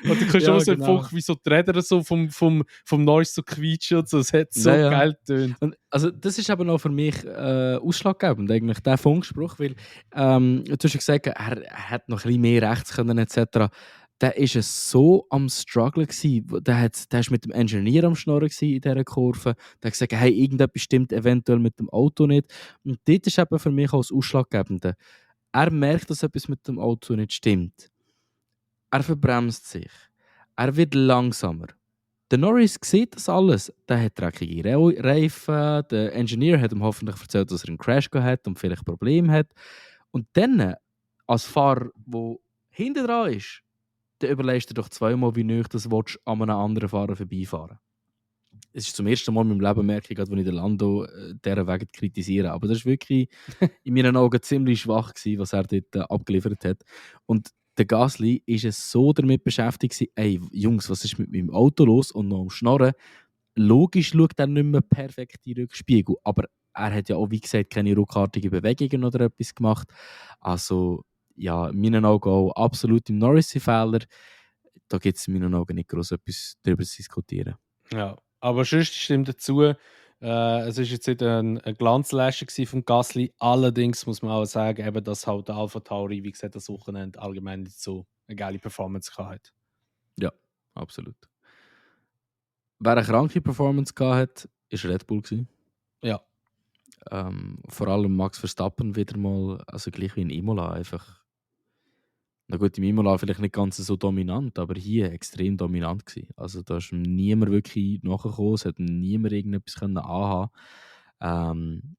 Und du kannst Ja, auch so genau. Funk, wie so die Räder so vom Norris so quietschen und so. Das hat so Ja. geil getönt. Und also das ist aber noch für mich ausschlaggebend, eigentlich, der Funkspruch, weil du hast ja gesagt, er hat noch ein bisschen mehr rechts können, etc. Der ist es so am Struggle gsi. Der ist mit dem Ingenieur am Schnorren gsi in dieser Kurve. Der hat gesagt, hey, irgendetwas stimmt eventuell mit dem Auto nicht. Und dort ist eben für mich auch das Ausschlaggebende. Er merkt, dass etwas mit dem Auto nicht stimmt. Er verbremst sich. Er wird langsamer. Der Norris sieht das alles. Der hat dreckige Reifen. Der Ingenieur hat ihm hoffentlich erzählt, dass er einen Crash hat und vielleicht Probleme hat. Und dann, als Fahrer, der hinten dran ist, dann überlegst du doch zweimal, wie nöch das willst, an einem anderen Fahrer vorbeifahren. Es ist zum ersten Mal in meinem Leben, merke ich, als ich den Lando dieser Weg kritisiere. Aber das war wirklich in meinen Augen ziemlich schwach gewesen, was er dort abgeliefert hat. Und der Gasly ist es so damit beschäftigt, ey, Jungs, was ist mit meinem Auto los? Und noch am Schnarren. Logisch schaut er nicht mehr perfekt in den Rückspiegel, aber er hat ja auch, wie gesagt, keine ruckartigen Bewegungen oder etwas gemacht. Also, ja, in meinen Augen auch absolut im Norris-Fehler. Da gibt es in meinen Augen nicht groß etwas darüber zu diskutieren. Ja, aber sonst stimmt dazu, es war jetzt nicht ein Glanzläscher von Gasly. Allerdings muss man auch sagen, eben, dass halt der Alpha Tauri, wie gesagt, das Wochenende allgemein nicht so eine geile Performance hat. Ja, absolut. Wer eine kranke Performance hatte, war Red Bull. Ja. Vor allem Max Verstappen wieder mal, also gleich wie in Imola, einfach. Na gut, im Imola vielleicht nicht ganz so dominant, aber hier extrem dominant gewesen. Also da ist niemand wirklich nachgekommen, es hat niemand irgendetwas anhaben können.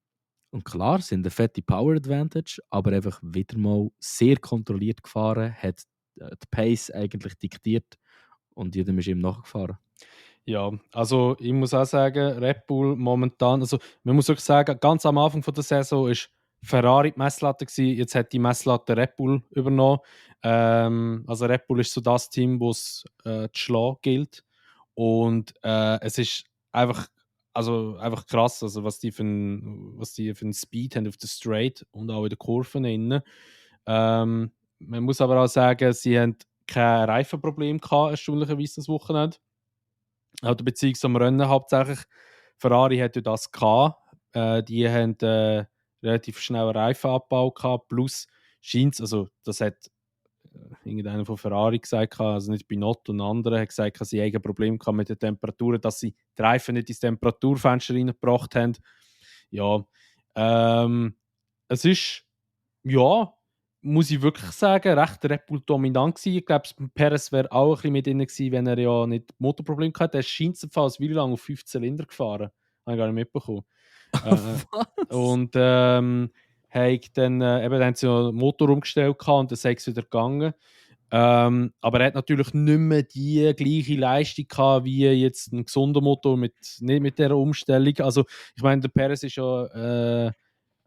Und klar, es sind eine fette Power Advantage, aber einfach wieder mal sehr kontrolliert gefahren, hat die Pace eigentlich diktiert und jedem ist ihm nachgefahren. Ja, also ich muss auch sagen, Red Bull momentan, also man muss wirklich sagen, ganz am Anfang von der Saison war Ferrari die Messlatte gewesen, jetzt hat die Messlatte Red Bull übernommen. Also Red Bull ist so das Team, das zu schlagen gilt. Und es ist einfach also einfach krass, also was die für einen Speed haben auf der Straight und auch in den Kurven innen. Man muss aber auch sagen, sie haben kein Reifenproblem gehabt, erstaunlicherweise das Wochenende. Oder beziehungsweise am Rennen hauptsächlich. Ferrari hatte das gehabt. Die haben relativ schnell einen Reifenabbau gehabt, plus scheint also das hat irgendeiner von Ferrari gesagt, also nicht Binotto, und andere hat gesagt, sie haben ein Problem gehabt mit den Temperaturen, dass sie die Reifen nicht ins Temperaturfenster reingebracht haben. Ja, es ist, ja, muss ich wirklich sagen, recht Red Bull dominant gewesen. Ich glaube, Perez wäre auch ein bisschen mit drin gewesen, wenn er ja nicht Motorproblem gehabt hätte. Er scheint jedenfalls wie lange auf 5 Zylinder gefahren. Habe ich gar nicht mitbekommen. Und dann haben sie ja den Motor umgestellt und dann sei es wieder gegangen. Aber er hat natürlich nicht mehr die gleiche Leistung gehabt wie jetzt ein gesunder Motor nicht mit dieser Umstellung. Also ich meine, der Perez ist ja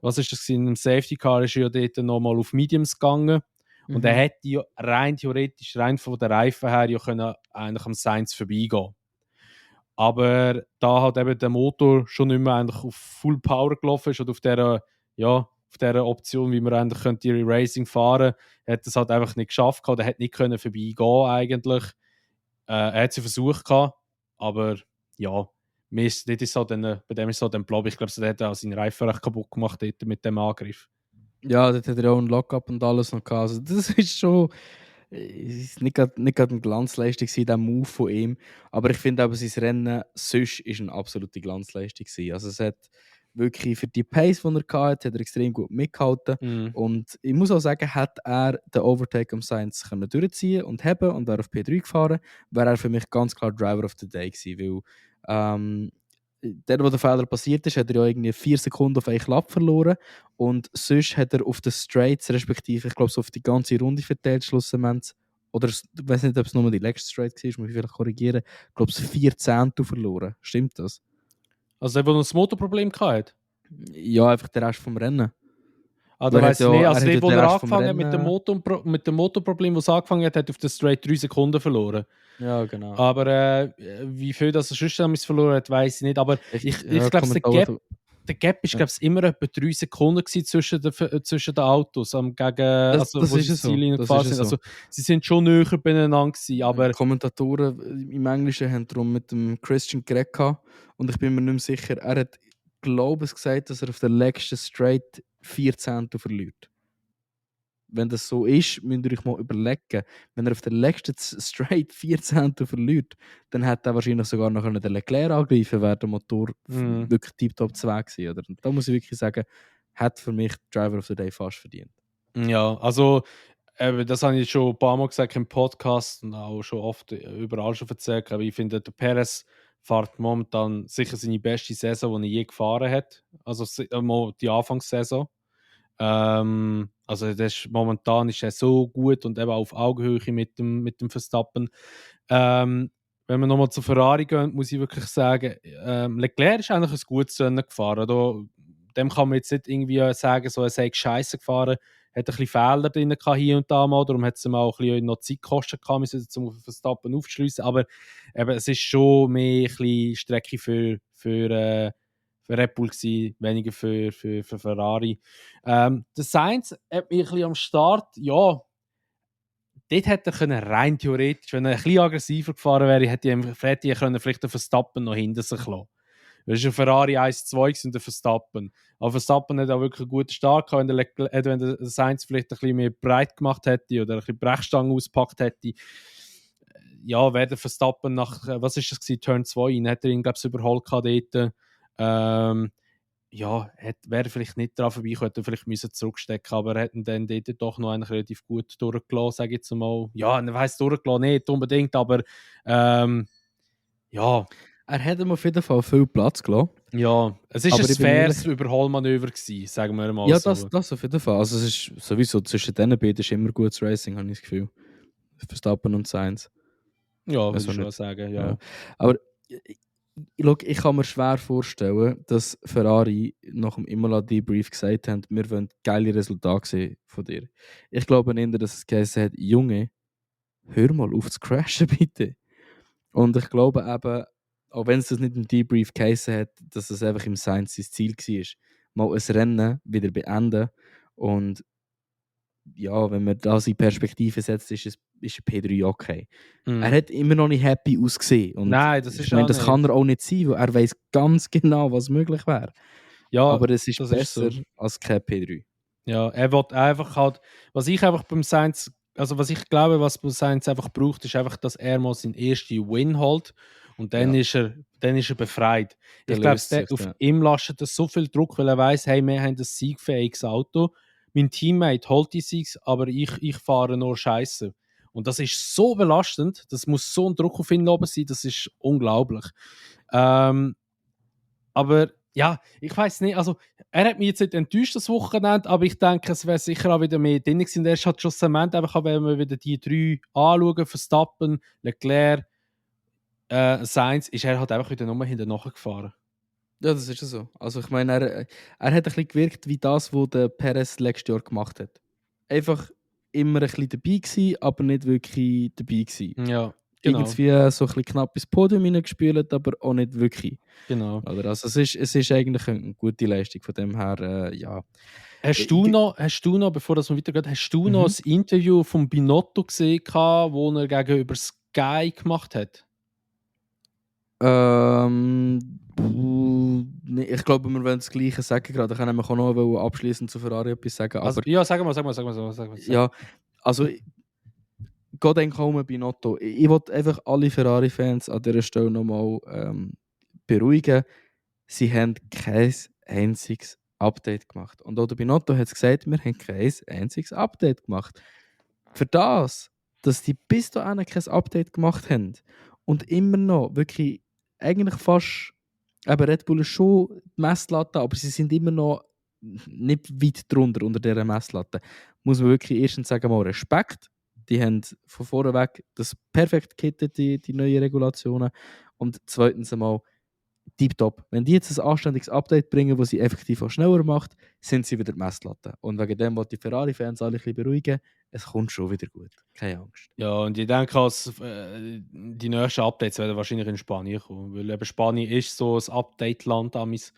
was ist das in einem Safety Car, ist ja dort nochmal auf Mediums gegangen. Und er hätte ja rein theoretisch, rein von der Reifen her, ja können eigentlich am Sainz vorbeigehen. Aber da hat eben der Motor schon nicht mehr eigentlich auf Full Power gelaufen ist und auf dieser Option, wie man eigentlich könnte Racing fahren, hat es halt einfach nicht geschafft gehabt. Er hat nicht können vorbeigehen eigentlich. Er hat es versucht gehabt, aber ja, bei dem ist es halt dann Blob. Ich glaube, er hat auch seinen Reifen recht kaputt gemacht mit dem Angriff. Ja, dort hat er auch einen Lockup und alles noch gehabt. Also das ist schon ist nicht gerade eine Glanzleistung gewesen, der Move von ihm. Aber ich finde aber, sein Rennen sonst ist eine absolute Glanzleistung gewesen. Also es hat wirklich für die Pace, die er hatte, hat er extrem gut mitgehalten. Und ich muss auch sagen, hat er den Overtake am Sainz können durchziehen und haben und wäre auf P3 gefahren, wäre er für mich ganz klar Driver of the Day gewesen, weil der, wo der Fehler passiert ist, hat er ja irgendwie 4 Sekunden auf einen Klapp verloren und sonst hat er auf den Straights, respektive ich glaube so auf die ganze Runde verteilt schlussendlich, oder ich weiß nicht, ob es nur die letzte Straight war, muss ich vielleicht korrigieren, ich glaube es 4 Zehntel verloren. Stimmt das? Also der, der noch das Motorproblem hatte? Ja, einfach der Rest vom Rennen. Da weiss ich nicht. Also der, wo er angefangen hat mit dem Motorproblem, das angefangen hat auf der Straight 3 Sekunden verloren. Ja, genau. Aber wie viel das er sonst verloren hat, weiss ich nicht. Aber ich glaube, der Gap ist glaube ich, immer etwa 3 Sekunden zwischen den Autos, wo sie die Ziellinie gefahren sind. Also sie sind schon näher beieinander gewesen, aber Kommentatoren im Englischen haben darum mit dem Christian Greg gehabt, und ich bin mir nicht mehr sicher, er hat glaube ich gesagt, dass er auf der letzten Straight 4 Zehntel verliert. Wenn das so ist, müsst ihr euch mal überlegen, wenn er auf der letzten Straight 4 Zehntel verliert, dann hätte er wahrscheinlich sogar noch den Leclerc angreifen, wäre der Motor wirklich Tip-Top 2 gewesen. Oder? Und da muss ich wirklich sagen, hat für mich Driver of the Day fast verdient. Ja, also das habe ich schon ein paar Mal gesagt im Podcast und auch schon oft überall schon erzählt, aber ich finde, der Perez fährt momentan sicher seine beste Saison, die er je gefahren hat. Also die Anfangssaison. Also momentan ist er so gut und eben auf Augenhöhe mit dem Verstappen. Wenn wir nochmal zu Ferrari gehen, muss ich wirklich sagen, Leclerc ist eigentlich ein gutes Rennen gefahren. Dem kann man jetzt nicht irgendwie sagen, so, er sei scheiße gefahren. Er hat ein bisschen Fehler drin gehabt, hier und da mal, darum hat es ihm auch ein bisschen noch Zeit gekostet, um Verstappen aufzuschliessen. Aber eben, es ist schon mehr ein bisschen Strecke für Red Bull gewesen, weniger für Ferrari. Der Sainz hat mich ein bisschen am Start, ja, dort hätte er rein theoretisch, wenn er ein bisschen aggressiver gefahren wäre, hätte er vielleicht den Verstappen noch hinter sich lassen. Das ist ein Ferrari 1-2 und der Verstappen. Aber Verstappen hat auch wirklich einen guten Start gehabt, wenn der Sainz vielleicht ein bisschen mehr breit gemacht hätte oder ein bisschen Brechstangen ausgepackt hätte. Ja, wäre der Verstappen nach, was ist das gewesen, Turn 2, hat er ihn, glaube ich, überholt dort. Ja, wäre vielleicht nicht dran vorbeigekommen, hätte vielleicht müssen zurückstecken, aber er hat ihn dann dort doch noch eigentlich relativ gut durchgelassen, sage ich jetzt mal. Ja, er weiss durchgelassen, nicht unbedingt, aber ja. Er hat ihm auf jeden Fall viel Platz gelassen. Ja, es war ein faires Überholmanöver gewesen, sagen wir mal ja, so. Ja, das auf jeden Fall. Also es ist sowieso zwischen diesen beiden ist immer gutes Racing, habe ich das Gefühl. Verstappen und Sainz. Ja, würde ich schon sagen, ja. Aber ich kann mir schwer vorstellen, dass Ferrari nach dem Imola-Debrief gesagt haben, wir wollen geile Resultate sehen von dir. Ich glaube nicht, dass es geheißen hat, Junge, hör mal auf zu crashen, bitte. Und ich glaube eben, auch wenn es das nicht im Debrief geheißen hat, dass es einfach im Sainz sein Ziel war, mal ein Rennen wieder beenden. Und ja, wenn man das in Perspektive setzt, ist P3 okay. Er hat immer noch nicht happy ausgesehen. Und Nein, das ich ist meine, auch das nicht. kann er auch nicht sein, weil er weiß ganz genau, was möglich wäre. Ja, Aber es ist das besser so. als kein P3. Ja, er will einfach halt, was ich einfach beim Sainz, also was ich glaube, was beim Sainz einfach braucht, ist einfach, dass er mal seinen ersten Win holt und dann Ja. ist er befreit. Der Ich glaube, löst sich, auf ja. ihm lastet das so viel Druck, weil er weiß, hey, wir haben ein siegfähiges Auto. Mein Teammate holt die Siegs, aber ich fahre nur Scheiße. Und das ist so belastend, das muss so ein Druck auf ihn oben sein, das ist unglaublich. Aber ja, ich weiß nicht, also er hat mich jetzt nicht enttäuscht das Wochenende, aber ich denke, es wäre sicher auch wieder mehr drin gewesen. Er hat schlussendlich einfach, wenn wir wieder die drei anschauen, Verstappen, Leclerc, Sainz, ist er halt einfach wieder nur hinten nachgefahren. Ja, das ist ja so. Also ich meine, er hat ein bisschen gewirkt wie das, was der Perez letztes Jahr gemacht hat. Einfach immer ein bisschen dabei gewesen, aber nicht wirklich dabei gewesen. Ja, genau. Irgendwie so ein bisschen knapp ins Podium hineingespielt, aber auch nicht wirklich. Genau. Oder? Also es ist eigentlich eine gute Leistung von dem her, ja. Hast du noch, bevor das weitergeht, hast du noch das Interview von Binotto gesehen, wo er gegenüber Sky gemacht hat? Nee, ich glaube, wir wollen das Gleiche sagen gerade. Ich kann nämlich auch noch abschließend zu Ferrari etwas sagen. Also, Aber ja, sag mal. ja, also Gott denk kaum Binotto. Ich wollte einfach alle Ferrari-Fans an dieser Stelle nochmal beruhigen. Sie haben kein einziges Update gemacht. Und auch der Binotto hat gesagt, wir haben kein einziges Update gemacht. Für das, dass die bis dahin kein Update gemacht haben und immer noch wirklich eigentlich fast, eben Red Bull ist schon die Messlatte, aber sie sind immer noch nicht weit drunter unter dieser Messlatte. Muss man wirklich erstens sagen, mal Respekt. Die haben von vorneweg das perfekt gekittet, die neuen Regulationen. Und zweitens einmal tipptopp. Wenn die jetzt ein anständiges Update bringen, das sie effektiv auch schneller macht, sind sie wieder die Messlatte. Und wegen dem wollte die Ferrari-Fans alle ein bisschen beruhigen. Es kommt schon wieder gut. Keine Angst. Ja, und ich denke, die nächsten Updates werden wahrscheinlich in Spanien kommen. Weil eben Spanien ist so ein Update-Land. Ist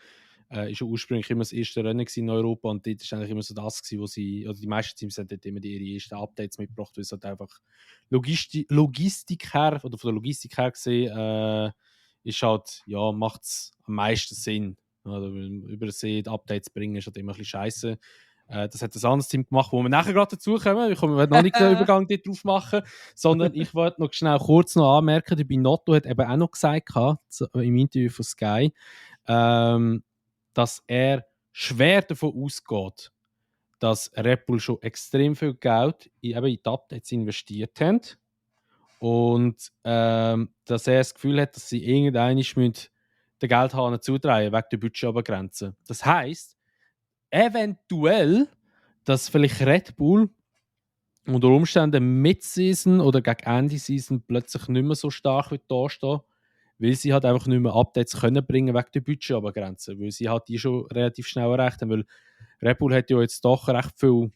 ja ursprünglich immer das erste Rennen in Europa und dort war eigentlich immer so das, wo sie, also die meisten Teams haben dort immer ihre ersten Updates mitgebracht, weil es halt einfach Logistik her, oder von der Logistik her gesehen, ist halt, ja, macht es am meisten Sinn. Also, über den See die Updates bringen, ist halt immer ein bisschen scheiße. Das hat ein anderes Team gemacht, wo wir nachher gerade dazukommen. Ich werde noch nicht den Übergang dort drauf machen, sondern ich wollte noch schnell kurz noch anmerken, der Binotto hat eben auch noch gesagt, im Interview von Sky, dass er schwer davon ausgeht, dass Red Bull schon extrem viel Geld in die Updates investiert hat und dass er das Gefühl hat, dass sie irgendwann den Geldhahn zudrehen wegen der Budgetobergrenze. Das heisst, eventuell, dass vielleicht Red Bull unter Umständen Mid-Season oder gegen Ende-Season plötzlich nicht mehr so stark wird dastehen, weil sie halt einfach nicht mehr Updates können bringen wegen der Budgetobergrenze, weil sie halt die schon relativ schnell erreicht haben, weil Red Bull hat ja jetzt doch recht viel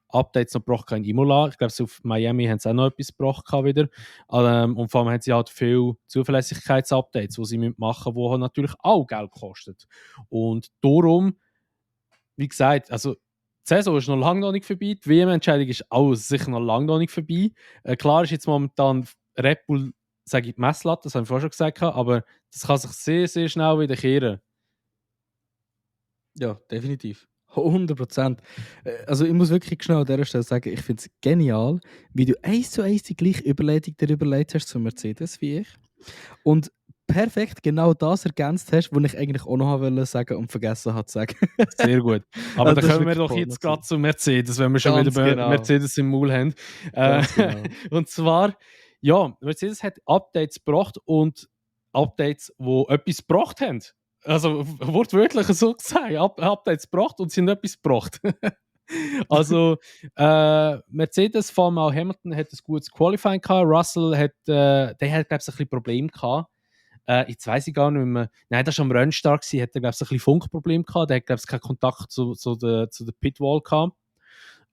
Updates noch gebracht in Imola. Ich glaube, auf Miami haben sie auch noch etwas gebracht wieder. Und vor allem haben sie halt viele Zuverlässigkeitsupdates, die sie machen müssen, die halt natürlich auch Geld kosten. Und darum, wie gesagt, also die Saison ist noch lange noch nicht vorbei, die WM-Entscheidung ist auch sicher noch lange noch nicht vorbei. Klar ist jetzt momentan Red Bull, sage ich, die Messlatte, das habe ich vorher schon gesagt, aber das kann sich sehr, sehr schnell wieder kehren. Ja, definitiv. 100%. Also ich muss wirklich schnell an dieser Stelle sagen, ich finde es genial, wie du 1:1 die gleiche Überleitung dir überlegt hast zu Mercedes wie ich. Und perfekt genau das ergänzt hast, was ich eigentlich auch noch wollte sagen und vergessen habe zu sagen. Sehr gut. Aber Also dann das kommen wir ist doch wirklich jetzt toll, gerade zu Mercedes, wenn wir schon Ganz wieder genau. Mercedes im Maul haben. Ganz genau. Und zwar, ja, Mercedes hat Updates gebracht und Updates, die etwas gebracht haben. Also wortwörtlich so gesagt, Updates gebracht und sie haben etwas gebracht. Also Mercedes, vor allem auch Hamilton, hat ein gutes Qualifying gehabt. Russell hat, der hat, glaube ich, ein bisschen Probleme gehabt. Jetzt weiss ich gar nicht mehr. Nein, das war am Rennstart, hat er, glaube ich, ein bisschen Funkproblem gehabt. Der hat, glaube ich, keinen Kontakt zu der Pitwall gehabt.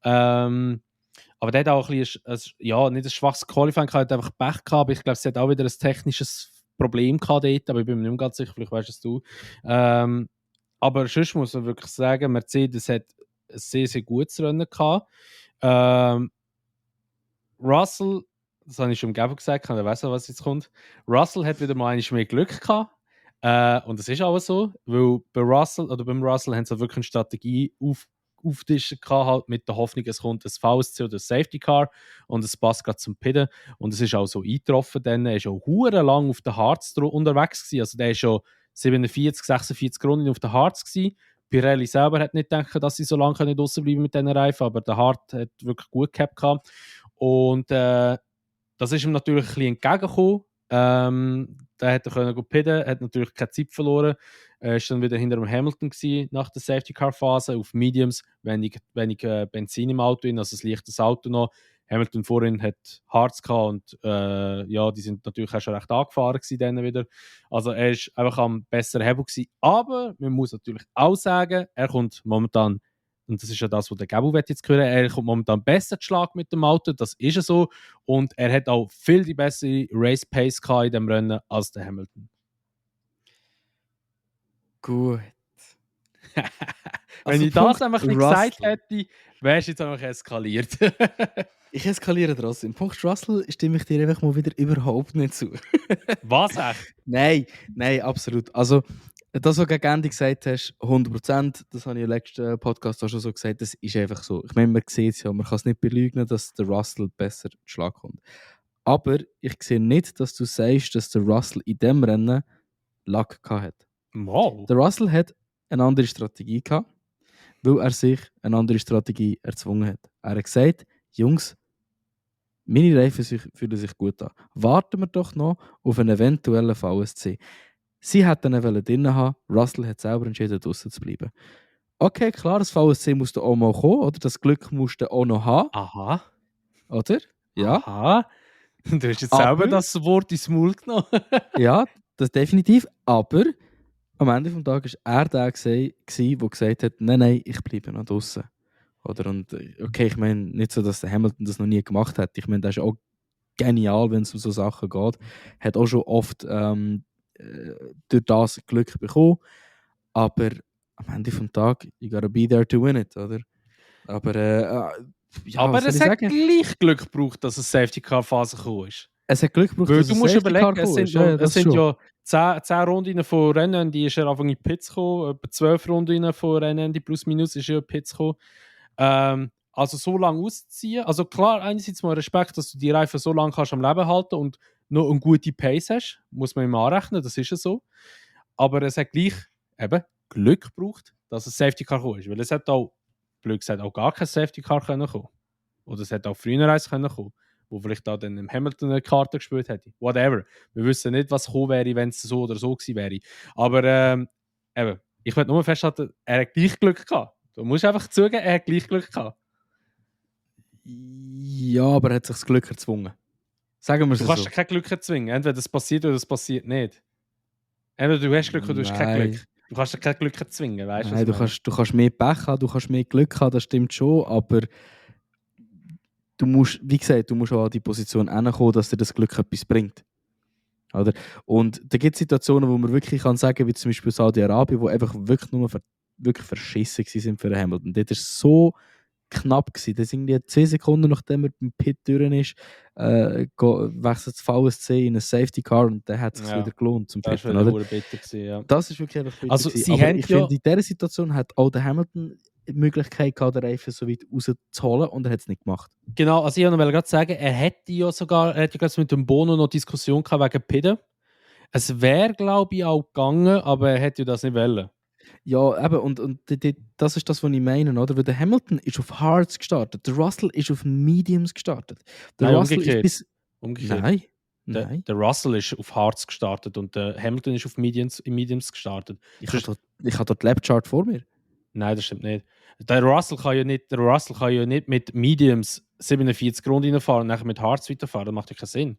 Aber der hat auch ein bisschen, ja, nicht ein schwaches Qualifying gehabt, hat einfach Pech gehabt, aber ich glaube, es hat auch wieder ein technisches Probleme gehabt dort, aber ich bin mir nicht mehr ganz sicher, vielleicht weißt es du. Aber sonst muss man wirklich sagen, Mercedes hat ein sehr, sehr gutes Rennen gehabt. Russell, das habe ich schon im Gabo gesagt, ich weiß auch, was jetzt kommt. Russell hat wieder mal mehr Glück gehabt. Und das ist auch so, weil beim Russell haben sie wirklich eine Strategie auftischen gehabt, halt mit der Hoffnung, es kommt ein VSC oder ein Safety Car und es passt gerade zum Pidden. Und es ist auch so eingetroffen, dann er ist auch hure lang auf den Harz unterwegs gewesen. Also der ist schon 47, 46 Runden auf den Harz gewesen. Pirelli selber hat nicht gedacht, dass sie so lange draußen bleiben mit diesen Reifen, aber der Hart hat wirklich gut gehabt. Und das ist ihm natürlich ein bisschen entgegengekommen. Da hat er können pidden, hat natürlich keine Zeit verloren. Er war dann wieder hinter dem Hamilton gewesen, nach der Safety-Car-Phase auf Mediums, wenig Benzin im Auto, also ein leichtes Auto noch. Hamilton vorhin hat Harz gehabt und ja, die sind natürlich auch schon recht angefahren gewesen dann wieder. Also er ist einfach am besseren Hebel gewesen. Aber man muss natürlich auch sagen, er kommt momentan, und das ist ja das, was der Gabo jetzt hören, er kommt momentan besser zu Schlag mit dem Auto, das ist ja so. Und er hat auch viel die bessere Race Pace gehabt in dem Rennen als der Hamilton. Gut. Wenn ich Punkt das einfach nicht Russell. gesagt hätte, wärst du jetzt einfach eskaliert. Ich eskaliere trotzdem. Punkt Russell stimme ich dir einfach mal wieder überhaupt nicht zu. Was echt? Nein, absolut. Also, das, was du gegen Ende gesagt hast, 100%, das habe ich im letzten Podcast auch schon so gesagt, das ist einfach so. Ich meine, man sieht es ja, man kann es nicht belügen, dass der Russell besser zu Schlag kommt. Aber ich sehe nicht, dass du sagst, dass der Russell in dem Rennen Lack hat. Wow. Der Russell hat eine andere Strategie gehabt, weil er sich eine andere Strategie erzwungen hat. Er hat gesagt, Jungs, meine Reifen fühlen sich gut an. Warten wir doch noch auf einen eventuellen VSC. Sie hätten ihn drinnen haben, Russell hat selber entschieden, draussen zu bleiben. Okay, klar, das VSC muss da auch mal kommen, oder? Das Glück musst du auch noch haben, Aha. oder? Ja. Aha. Du hast jetzt Aber- selber das Wort ins Maul genommen. Ja, das definitiv. Aber am Ende des Tages war er der, der gesagt hat, nein, ich bleibe noch draussen. Oder? Und okay, ich meine, nicht so, dass der Hamilton das noch nie gemacht hat. Ich meine, das ist auch genial, wenn es um so Sachen geht. Hat auch schon oft durch das Glück bekommen. Aber am Ende des Tages, you gotta be there to win it, oder? Aber ja, Aber was soll es ich hat sagen? gleich Glück gebraucht, dass eine Safety-Car-Phase gekommen ist. Es hat Glück gebraucht, Weil dass du ein musst Safety Car überlegen, es gekommen sind, ist. es sind schon. ja 10 Runden von Rennen, die ist er Anfang in die Pits gekommen, etwa 12 Runden von Rennen, die plus minus ist er in die Pits gekommen. Also so lange ausziehen. Also klar, einerseits mal Respekt, dass du die Reifen so lange kannst am Leben halten und noch eine gute Pace hast, muss man immer anrechnen, das ist ja so. Aber es hat gleich eben Glück gebraucht, dass ein Safety Car gekommen ist, weil es hat auch, blöd gesagt, auch gar kein Safety Car können kommen. Oder es hätte auch früher eins können kommen, wo vielleicht auch dann im Hamilton eine Karte gespielt hätte. Whatever. Wir wissen nicht, was gekommen wäre, wenn es so oder so gewesen wäre. Aber eben, ich möchte nur festhalten, er hat gleich Glück gehabt. Du musst einfach zugeben, er hat gleich Glück gehabt. Ja, aber er hat sich das Glück erzwungen. Sagen wir es Du so. kannst dir kein Glück erzwingen. Entweder das passiert oder das passiert nicht. Entweder du hast Glück oder du hast kein Nein. Glück. Du kannst dir kein Glück erzwingen, weißt du? Nein, du kannst mehr Pech haben, du kannst mehr Glück haben, das stimmt schon, aber du musst, wie gesagt, du musst auch an die Position hinkommen, dass dir das Glück etwas bringt. Oder? Und da gibt es Situationen, wo man wirklich kann sagen, wie zum Beispiel Saudi-Arabien, wo einfach wirklich nur wirklich verschissen sind für den Hamilton. Dort war es so knapp gewesen. Das irgendwie 10 Sekunden, nachdem er beim Pit durch ist, wechselt das VSC in ein Safety Car und dann hat es sich Ja. wieder gelohnt zum Das Pitten, war oder? wieder bitter gewesen, ja. Das ist wirklich einfach bitter Also, gewesen. sie Aber haben ich ja- finde, in dieser Situation hat auch der Hamilton die Möglichkeit gehabt, den Reifen so weit rauszuholen und er hat es nicht gemacht. Genau, also ich wollte noch gerade sagen, er hat ja gerade mit dem Bono noch Diskussion gehabt wegen Pidden. Es wäre, glaube ich, auch gegangen, aber er hätte ja das nicht wollen. Ja, eben, und das ist das, was ich meine, oder? Weil der Hamilton ist auf Hards gestartet, der Russell ist auf Mediums gestartet. Der Nein, Russell umgekehrt. ist bis... Umgekehrt. Nein, Der, nein. der Russell ist auf Hards gestartet und der Hamilton ist auf Mediums gestartet. Ich habe dort die Lapchart vor mir. Nein, das stimmt nicht. Der Russell kann ja nicht mit Mediums 47 Runden reinfahren und nachher mit Hards weiterfahren. Das macht ja keinen Sinn.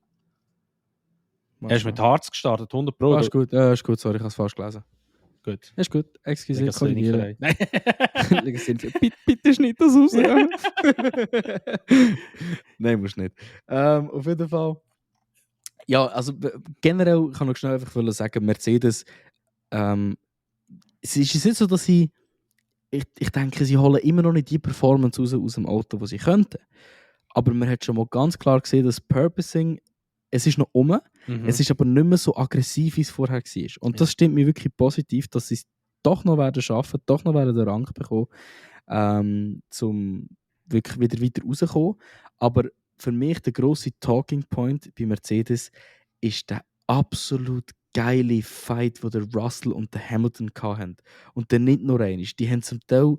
Er ist mit Hards gestartet, 100 Pro. ist gut, ist gut, sorry, ich habe es falsch gelesen. Gut. Ist gut, excuse, korrigieren. Nein. Bitte schneid das raus. Ja. Nein, musst nicht. Auf jeden Fall. Ja, also generell kann ich schnell einfach sagen, Mercedes, es ist nicht so, dass ich denke, sie holen immer noch nicht die Performance raus aus dem Auto, die sie könnten. Aber man hat schon mal ganz klar gesehen, dass Purposing, es ist noch es ist aber nicht mehr so aggressiv, wie es vorher war. Und das stimmt mir wirklich positiv, dass sie es doch noch werden schaffen, doch noch werden den Rang bekommen, zum wirklich wieder weiter rauskommen. Aber für mich der grosse Talking Point bei Mercedes ist der absolut geile Fight, den der Russell und der Hamilton hatten. Und dann nicht nur einmal. Die haben zum Teil,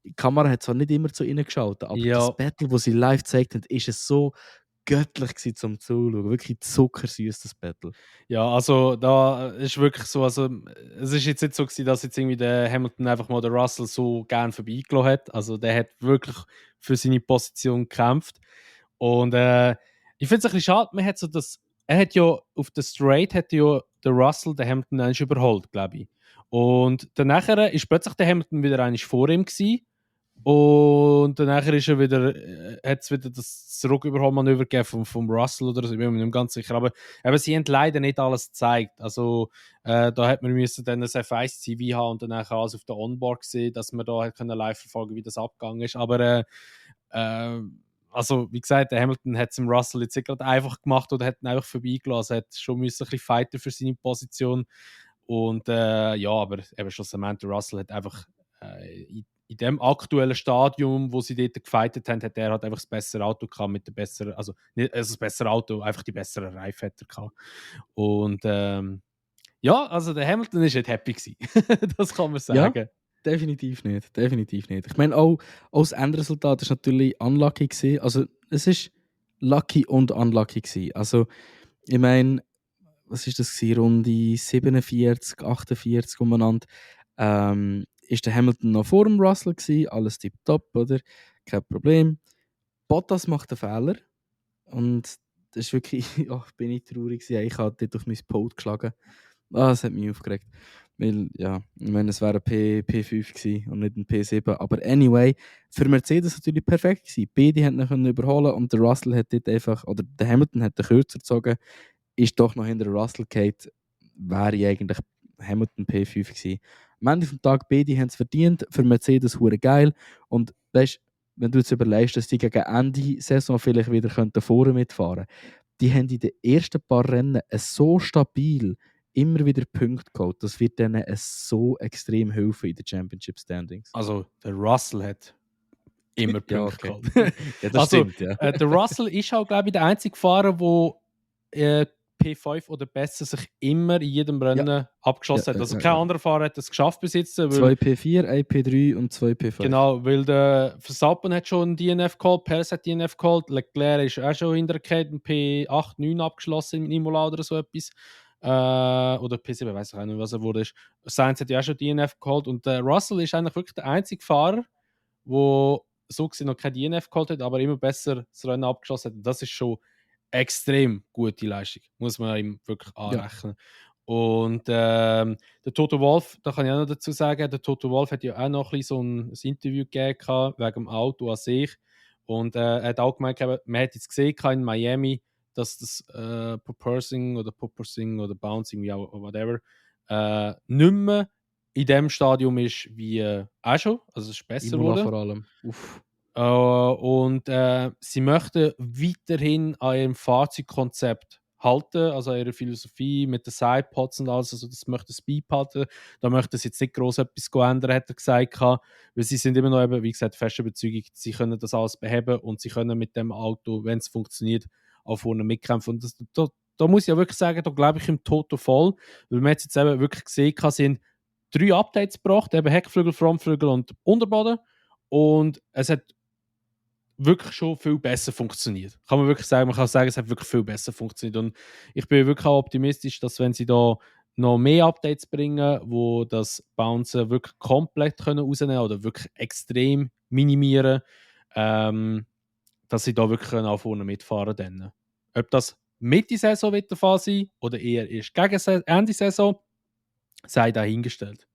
die Kamera hat zwar nicht immer zu ihnen geschaut, aber Ja. das Battle, das sie live gezeigt haben, ist es so göttlich gewesen zum Zuschauen. Wirklich zuckersüß, das Battle. Ja, also da ist wirklich so, also es ist jetzt nicht so gewesen, dass jetzt irgendwie der Hamilton einfach mal den Russell so gern vorbeigelassen hat. Also der hat wirklich für seine Position gekämpft. Und ich finde es ein bisschen schade, man hat so das, er hat ja auf der Straight hat ja der Russell den Hamilton eigentlich überholt, glaube ich. Und danach ist plötzlich der Hamilton wieder eigentlich vor ihm gewesen. Und danach ist er wieder, hat es wieder das Rücküberholmanöver gegeben vom Russell oder so, ich bin mir nicht ganz sicher. Aber sie haben leider nicht alles gezeigt. Also da hat man müssen dann ein F1-CV haben und dann alles auf der Onboard sehen, dass man da können live verfolgen, wie das abgegangen ist. Aber also wie gesagt, der Hamilton hat es dem Russell jetzt nicht gerade einfach gemacht oder hat ihn einfach vorbeigelassen. Er hat schon müssen ein bisschen fighten für seine Position. Und ja, aber eben schlussendlich der Russell hat einfach in dem aktuellen Stadium, wo sie dort gefightet haben, hat er halt einfach das bessere Auto gehabt mit der besseren, also nicht also das bessere Auto, einfach die besseren Reifen hat er gehabt. Und ja, also der Hamilton ist nicht happy gewesen. Das kann man sagen. Definitiv nicht, definitiv nicht. Ich meine, auch das Endresultat ist natürlich unlucky gewesen. Also es ist lucky und unlucky gewesen. Also ich meine, was ist das gewesen? Runde 47, 48 umeinander. Ist der Hamilton noch vor dem Russell gewesen, alles tipptopp, oder? Kein Problem. Bottas macht einen Fehler und das ist wirklich, bin ich traurig gewesen. Ich habe dort auf mein Pult geschlagen. Das hat mich aufgeregt. Weil, ja, ich meine, es wäre ein P5 gewesen und nicht ein P7. Aber anyway, für Mercedes natürlich perfekt gewesen. Beide haben ihn überholen und der Russell hat dort einfach, oder der Hamilton hat den kürzer gezogen, ist doch noch hinter Russell gefallen, wäre eigentlich Hamilton P5 gewesen. Am Ende des Tages, beide haben es verdient, für Mercedes hure geil. Und weißt, wenn du jetzt überlegst, dass die gegen Ende Saison vielleicht wieder vorne mitfahren könnten, die haben in den ersten paar Rennen so stabil immer wieder Punkte geholt. Das wird denen so extrem helfen in den Championship Standings. Also der Russell hat immer Punkte okay. geholt. Ja, das Also, stimmt, ja. Der Russell ist auch, glaube ich, der einzige Fahrer, der P5 oder besser sich immer in jedem Rennen abgeschossen hat. Also kein anderer Fahrer hat es geschafft bis jetzt. 2 P4, 1 P3 und 2 P5. Genau, weil der Verstappen hat schon einen DNF geholt, Perez hat DNF geholt, Leclerc ist auch schon hintergekehrt, ein P8, 9 abgeschlossen in Imola oder so etwas. Oder P7, weiß ich auch nicht, was er wurde. Sainz hat ja auch schon DNF geholt und der Russell ist eigentlich wirklich der einzige Fahrer, der so gesehen noch kein DNF geholt hat, aber immer besser das Rennen abgeschlossen hat. Das ist schon extrem gute Leistung, muss man ihm wirklich anrechnen. Ja. Und der Toto Wolff, da kann ich auch noch dazu sagen, der Toto Wolff hat ja auch noch ein so ein Interview gegeben wegen dem Auto an sich. Und er hat auch gemeint, man hat jetzt gesehen in Miami, dass das Purposing oder Bouncing, wie auch whatever, nicht mehr in dem Stadium ist wie auch schon. Also es ist besser geworden. Vor allem. Uff. Und sie möchten weiterhin an ihrem Fahrzeugkonzept halten, also ihre Philosophie mit den Sidepods und alles, also das möchten sie beibehalten. Da möchten sie jetzt nicht gross etwas ändern, hat er gesagt, weil sie sind immer noch eben, wie gesagt, fest überzeugt, sie können das alles beheben und sie können mit dem Auto, wenn es funktioniert, auch vorne mitkämpfen. Und da muss ich ja wirklich sagen, da glaube ich im Toto voll, weil wir jetzt eben wirklich gesehen haben, sie haben 3 Updates gebracht, eben Heckflügel, Frontflügel und Unterboden, und es hat wirklich schon viel besser funktioniert. Kann man wirklich sagen, man kann sagen, es hat wirklich viel besser funktioniert. Und ich bin wirklich auch optimistisch, dass wenn sie da noch mehr Updates bringen, wo das Bouncen wirklich komplett rausnehmen können oder wirklich extrem minimieren, dass sie da wirklich auch vorne mitfahren können. Ob das Mitte Saison wird der Fall sein oder eher erst gegen Ende Saison, sei dahingestellt.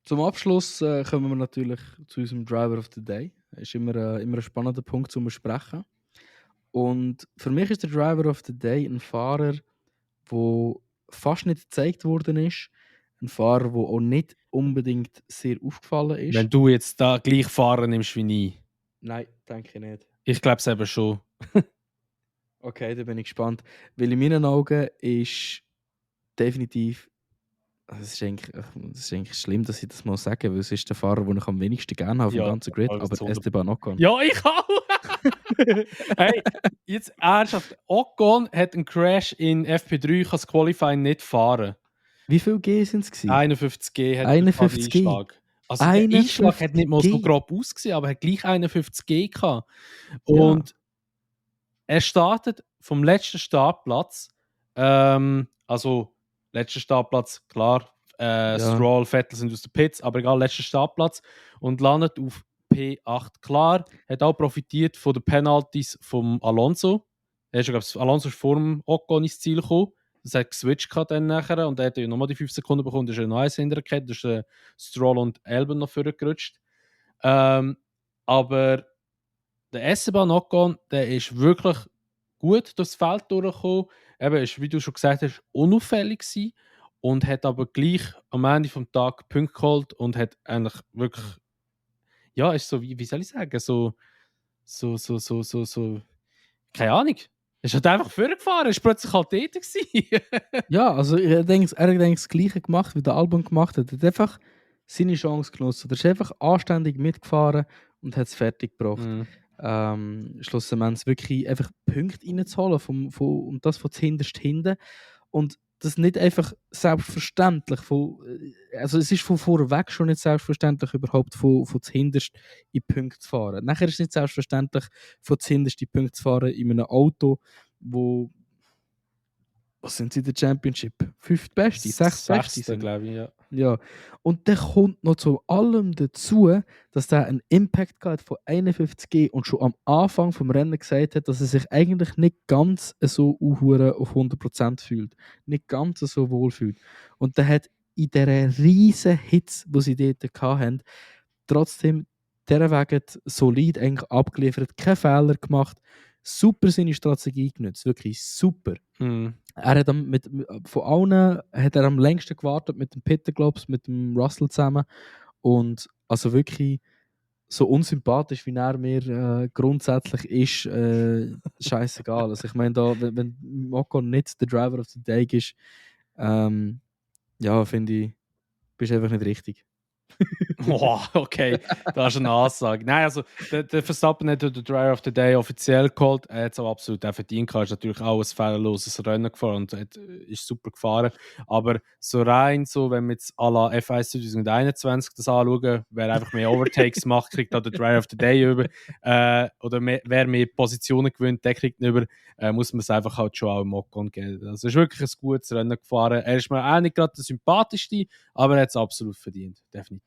Zum Abschluss kommen wir natürlich zu unserem Driver of the Day. Das ist immer ein spannender Punkt zu besprechen. Und für mich ist der Driver of the Day ein Fahrer, der fast nicht gezeigt worden ist. Ein Fahrer, der auch nicht unbedingt sehr aufgefallen ist. Wenn du jetzt da gleich fahren nimmst wie ich. Nein, denke ich nicht. Ich glaube es eben schon. Okay, da bin ich gespannt. Weil in meinen Augen ist definitiv. Es ist eigentlich schlimm, dass ich das mal sage, weil es ist der Fahrer, den ich am wenigsten gerne habe auf dem ganzen Grid, aber Esteban Ocon. Ja, ich auch! Hey, jetzt ernsthaft. Ocon hat einen Crash in FP3, kann das Qualifying nicht fahren. Wie viele G sind es gewesen? 51G hat 51 der Einschlag. Also der 51 Einschlag hat nicht mal so G. grob ausgesehen, aber hat gleich 51G gehabt. Ja. Und er startet vom letzten Startplatz, also letzter Startplatz, klar, Stroll, Vettel sind aus den Pits, aber egal, letzter Startplatz und landet auf P8. Klar, hat auch profitiert von den Penalties vom Alonso. Alonso ist vor dem Ocon ins Ziel gekommen. Das hat geswitcht dann nachher und er hat ja nochmal die 5 Sekunden bekommen. Das ist ein neues Hinterkette, das ist Stroll und Albon noch vorgerutscht. Aber der Esteban Ocon, der ist wirklich gut durchs Feld durchgekommen. Eben, ist, wie du schon gesagt hast, unauffällig gewesen und hat aber gleich am Ende des Tages Punkte geholt und hat eigentlich wirklich, ja, ist so, wie soll ich sagen, so, keine Ahnung. Er ist halt einfach vorgefahren, er ist plötzlich halt dort gewesen. Ja, also er hat das Gleiche gemacht, wie der Albon gemacht hat. Er hat einfach seine Chance genutzt. Er ist einfach anständig mitgefahren und hat es fertig gebracht. Schlussendlich wirklich einfach Punkte reinzuholen und das von hinterst hinten. Und das nicht einfach selbstverständlich. Also es ist von vorweg schon nicht selbstverständlich, überhaupt von hinterst in Punkte zu fahren. Nachher ist es nicht selbstverständlich, von hinterst in Punkte zu fahren in einem Auto, wo was sind sie in der Championship? 5. Beste? 6. Beste sind, glaube ich, ja. Ja. Und dann kommt noch zu allem dazu, dass der einen Impact hat von 51G und schon am Anfang vom Rennen gesagt hat, dass er sich eigentlich nicht ganz so auf 100% fühlt. Nicht ganz so wohl fühlt. Und der hat in dieser riesen Hitze, die sie dort hatten, trotzdem dieser Wegen solid eigentlich abgeliefert, keine Fehler gemacht, super seine Strategie genutzt, wirklich super. Er hat von allen hat er am längsten gewartet mit dem Peter, glaube ich, mit dem Russell zusammen. Und also wirklich so unsympathisch, wie er mir grundsätzlich ist, scheißegal. Also ich meine, da, wenn Ocon nicht der Driver of the Day ist, ja, finde ich, bist einfach nicht richtig. Wow, okay, das ist eine Ansage. Nein, also der Verstappen hat den Driver of the Day offiziell geholt. Er hat es auch absolut auch verdient. Er ist natürlich auch ein fehlerloses Rennen gefahren und ist super gefahren. Aber so rein, so, wenn wir jetzt à la F1 2021 das anschauen, wer einfach mehr Overtakes macht, kriegt auch den Driver of the Day über. Oder wer mehr Positionen gewinnt, der kriegt ihn über. Muss man es einfach halt schon auch im Ocon geben. Also es ist wirklich ein gutes Rennen gefahren. Er ist mir auch nicht gerade der sympathischste, aber er hat es absolut verdient. Definitiv.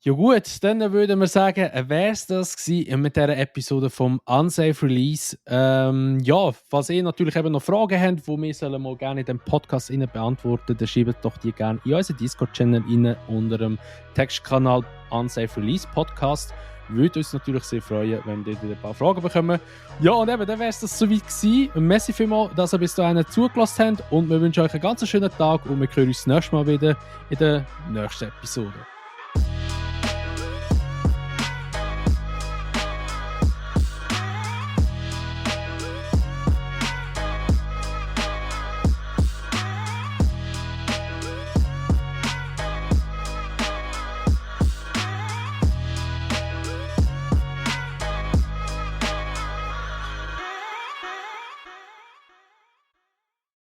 Ja gut, dann würden wir sagen, wäre es das gewesen mit dieser Episode vom Unsafe Release. Ja, falls ihr natürlich eben noch Fragen habt, die wir mal gerne in dem Podcast beantworten, dann schreibt doch die gerne in unseren Discord-Channel rein unter dem Textkanal Unsafe Release Podcast. Würde uns natürlich sehr freuen, wenn wir wieder ein paar Fragen bekommen. Ja, und eben, dann wäre es das soweit gewesen. Merci vielmals, dass ihr bis dahin zugelassen habt und wir wünschen euch einen ganz schönen Tag und wir hören uns das nächste Mal wieder in der nächsten Episode.